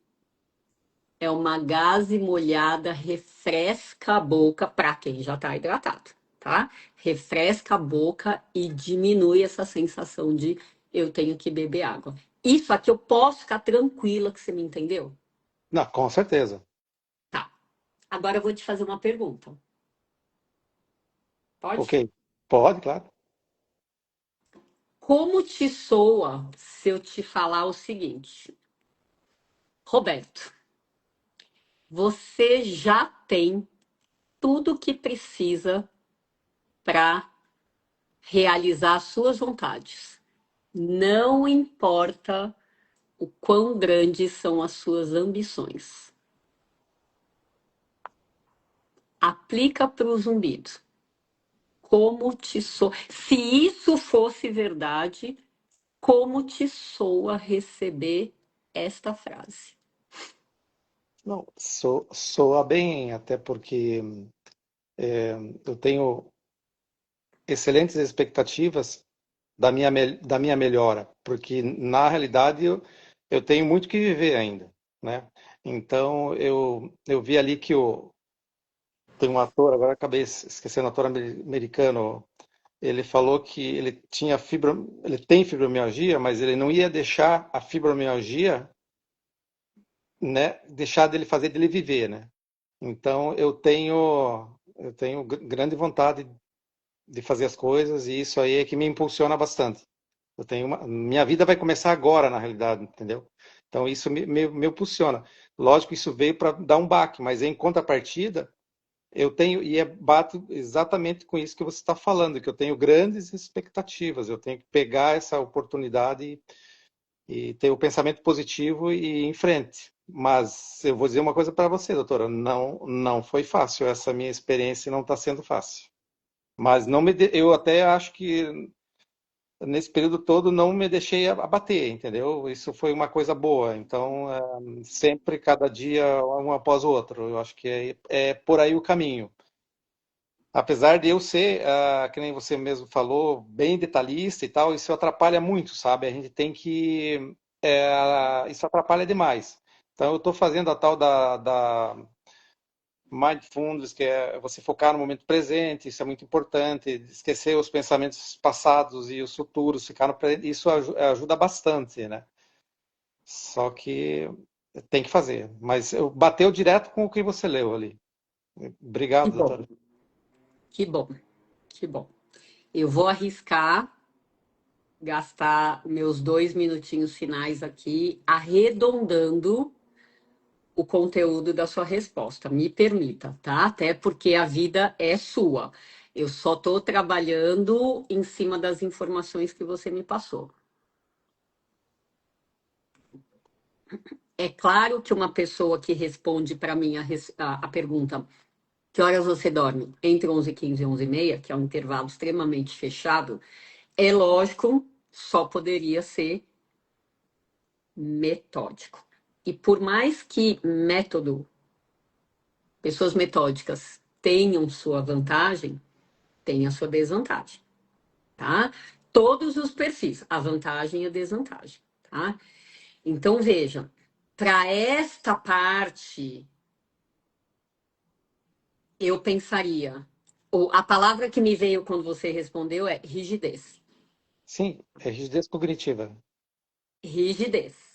É uma gaze molhada, refresca a boca para quem já está hidratado, tá? Refresca a boca e diminui essa sensação de eu tenho que beber água. Isso aqui eu posso ficar tranquila que você me entendeu? Não, com certeza. Tá. Agora eu vou te fazer uma pergunta. Ok. Pode? Pode, claro. Como te soa se eu te falar o seguinte? Roberto, você já tem tudo o que precisa para realizar as suas vontades. Não importa o quão grandes são as suas ambições. Aplica para o zumbido. Como te soa? Se isso fosse verdade, como te soa receber esta frase? Não, soa bem, até porque eu tenho excelentes expectativas da minha melhora, porque na realidade eu tenho muito que viver ainda, né? Então eu vi ali que tem um ator, agora acabei esquecendo, um ator americano, ele falou que ele tem fibromialgia, mas ele não ia deixar a fibromialgia, né, deixar dele viver, né? Então eu tenho grande vontade de fazer as coisas e isso aí é que me impulsiona bastante. Minha vida vai começar agora, na realidade, entendeu? Então isso me impulsiona. Lógico, isso veio para dar um baque, mas em contrapartida, eu tenho, bate exatamente com isso que você está falando, que eu tenho grandes expectativas, eu tenho que pegar essa oportunidade e ter o pensamento positivo e ir em frente. Mas eu vou dizer uma coisa para você, doutora, não foi fácil, essa minha experiência não está sendo fácil. Mas eu até acho que nesse período todo não me deixei abater, entendeu? Isso foi uma coisa boa. Então, sempre, cada dia, um após o outro. Eu acho que é por aí o caminho. Apesar de eu ser, que nem você mesmo falou, bem detalhista e tal, isso atrapalha muito, sabe? A gente tem que. Isso atrapalha demais. Então, eu estou fazendo a tal da mindfulness, que é você focar no momento presente, isso é muito importante, esquecer os pensamentos passados e os futuros, ficar no presente, isso ajuda bastante, né? Só que tem que fazer. Mas eu bateu direto com o que você leu ali. Que Obrigado, bom, doutora. que bom, que bom. Eu vou arriscar gastar meus 2 minutinhos finais aqui arredondando o conteúdo da sua resposta. Me permita, tá? Até porque a vida é sua. Eu só estou trabalhando em cima das informações que você me passou. É claro que uma pessoa que responde para mim a pergunta que horas você dorme? Entre 11h15 e 11h30, que é um intervalo extremamente fechado, é lógico, só poderia ser metódico. E por mais que pessoas metódicas tenham sua vantagem, tem a sua desvantagem, tá? Todos os perfis, a vantagem e a desvantagem, tá? Então, veja, para esta parte, eu pensaria, ou a palavra que me veio quando você respondeu é rigidez. Sim, é rigidez cognitiva. Rigidez.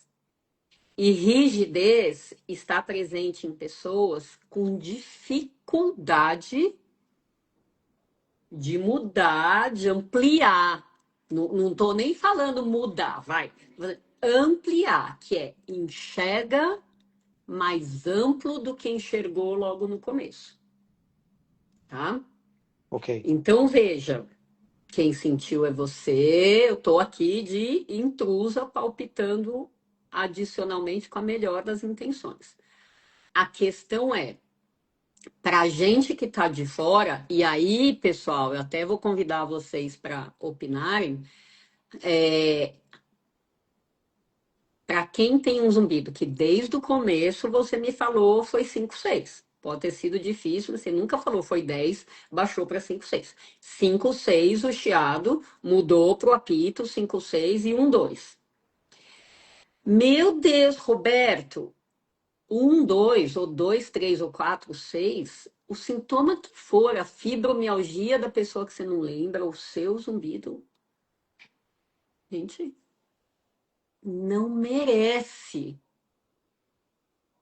E rigidez está presente em pessoas com dificuldade de mudar, de ampliar. Não estou nem falando mudar, vai. Ampliar, que é enxerga mais amplo do que enxergou logo no começo, tá? Ok. Então veja, quem sentiu é você, eu estou aqui de intrusa palpitando adicionalmente com a melhor das intenções. A questão é, Para gente que está de fora, e aí, pessoal, eu até vou convidar vocês para opinarem, para quem tem um zumbido que desde o começo você me falou foi 5 6. Pode ter sido difícil, você nunca falou foi 10, baixou para 5 6. 5 6 o chiado mudou para o apito, 5 6 e 1 2. Meu Deus, Roberto, 1 2 ou 2 3 ou 4 6, o sintoma que for, a fibromialgia da pessoa que você não lembra, o seu zumbido, gente, não merece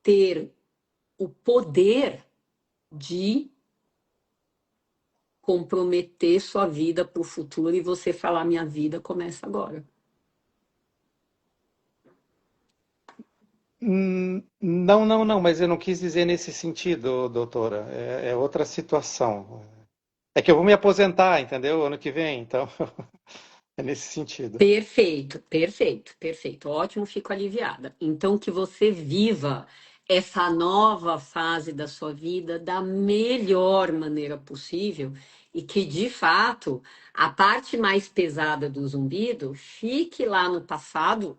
ter o poder de comprometer sua vida para o futuro e você falar: minha vida começa agora. Não, não, não, mas eu não quis dizer nesse sentido, doutora. É outra situação. É que eu vou me aposentar, entendeu? Ano que vem, então é nesse sentido. Perfeito, perfeito, perfeito. Ótimo, fico aliviada. Então, que você viva essa nova fase da sua vida da melhor maneira possível e que, de fato, a parte mais pesada do zumbido fique lá no passado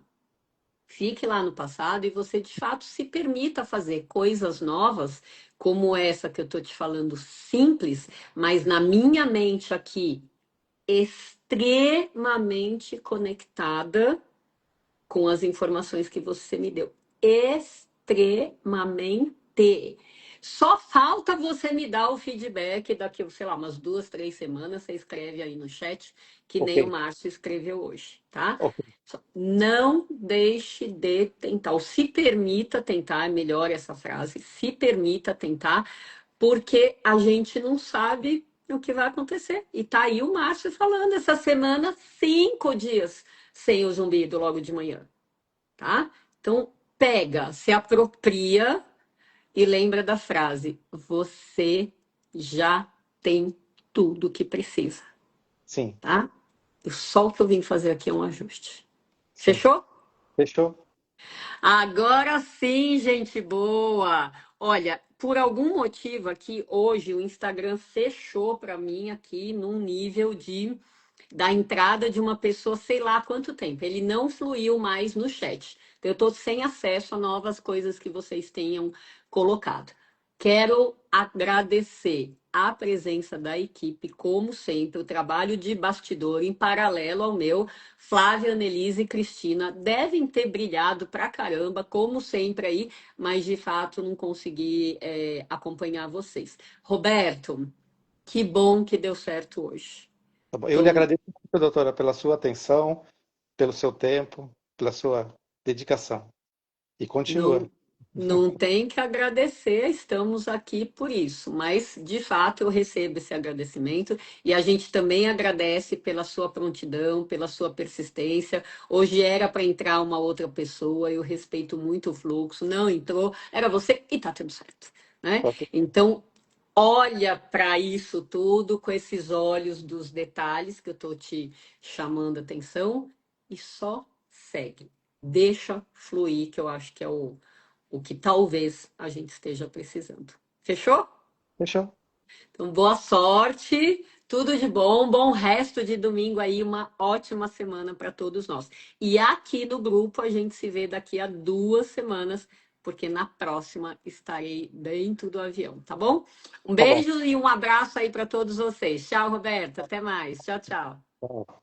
e você, de fato, se permita fazer coisas novas, como essa que eu estou te falando, simples, mas na minha mente aqui extremamente conectada com as informações que você me deu. Extremamente. Só falta você me dar o feedback daqui, sei lá, umas 2, 3 semanas. Você escreve aí no chat, que Ok, nem o Márcio escreveu hoje, tá? ok, Não deixe de tentar, ou se permita tentar, é melhor essa frase, se permita tentar, porque a gente não sabe o que vai acontecer. E tá aí o Márcio falando essa semana, 5 dias sem o zumbido logo de manhã, tá? Então, pega, se apropria e lembra da frase: você já tem tudo o que precisa, sim, tá? Só o que eu vim fazer aqui é um ajuste. sim. Fechou? Fechou? Agora sim, gente boa. Olha, por algum motivo aqui hoje o Instagram fechou para mim aqui num nível de da entrada de uma pessoa, sei lá há quanto tempo. Ele não fluiu mais no chat. Então, eu estou sem acesso a novas coisas que vocês tenham colocado. Quero agradecer a presença da equipe, como sempre, o trabalho de bastidor em paralelo ao meu. Flávia, Annelise e Cristina devem ter brilhado pra caramba, como sempre aí, mas de fato não consegui acompanhar vocês. Roberto, que bom que deu certo hoje. Tá bom. Eu lhe Então, agradeço muito, doutora, pela sua atenção, pelo seu tempo, pela sua dedicação. E continua. não, não tem que agradecer, estamos aqui por isso. Mas, de fato, eu recebo esse agradecimento e a gente também agradece pela sua prontidão, pela sua persistência. Hoje era para entrar uma outra pessoa, eu respeito muito o fluxo. Não entrou, era você e tá tudo certo, né? Então, olha para isso tudo com esses olhos dos detalhes que eu estou te chamando a atenção e só segue. Deixa fluir, que eu acho que é o que talvez a gente esteja precisando. Fechou? Fechou. Então, boa sorte, tudo de bom, bom resto de domingo aí, uma ótima semana para todos nós. E aqui no grupo a gente se vê daqui a 2 semanas, porque na próxima estarei dentro do avião, tá bom? Um Tá bom. beijo e um abraço aí para todos vocês. Tchau, Roberto, até mais. Tchau, tchau. Tá.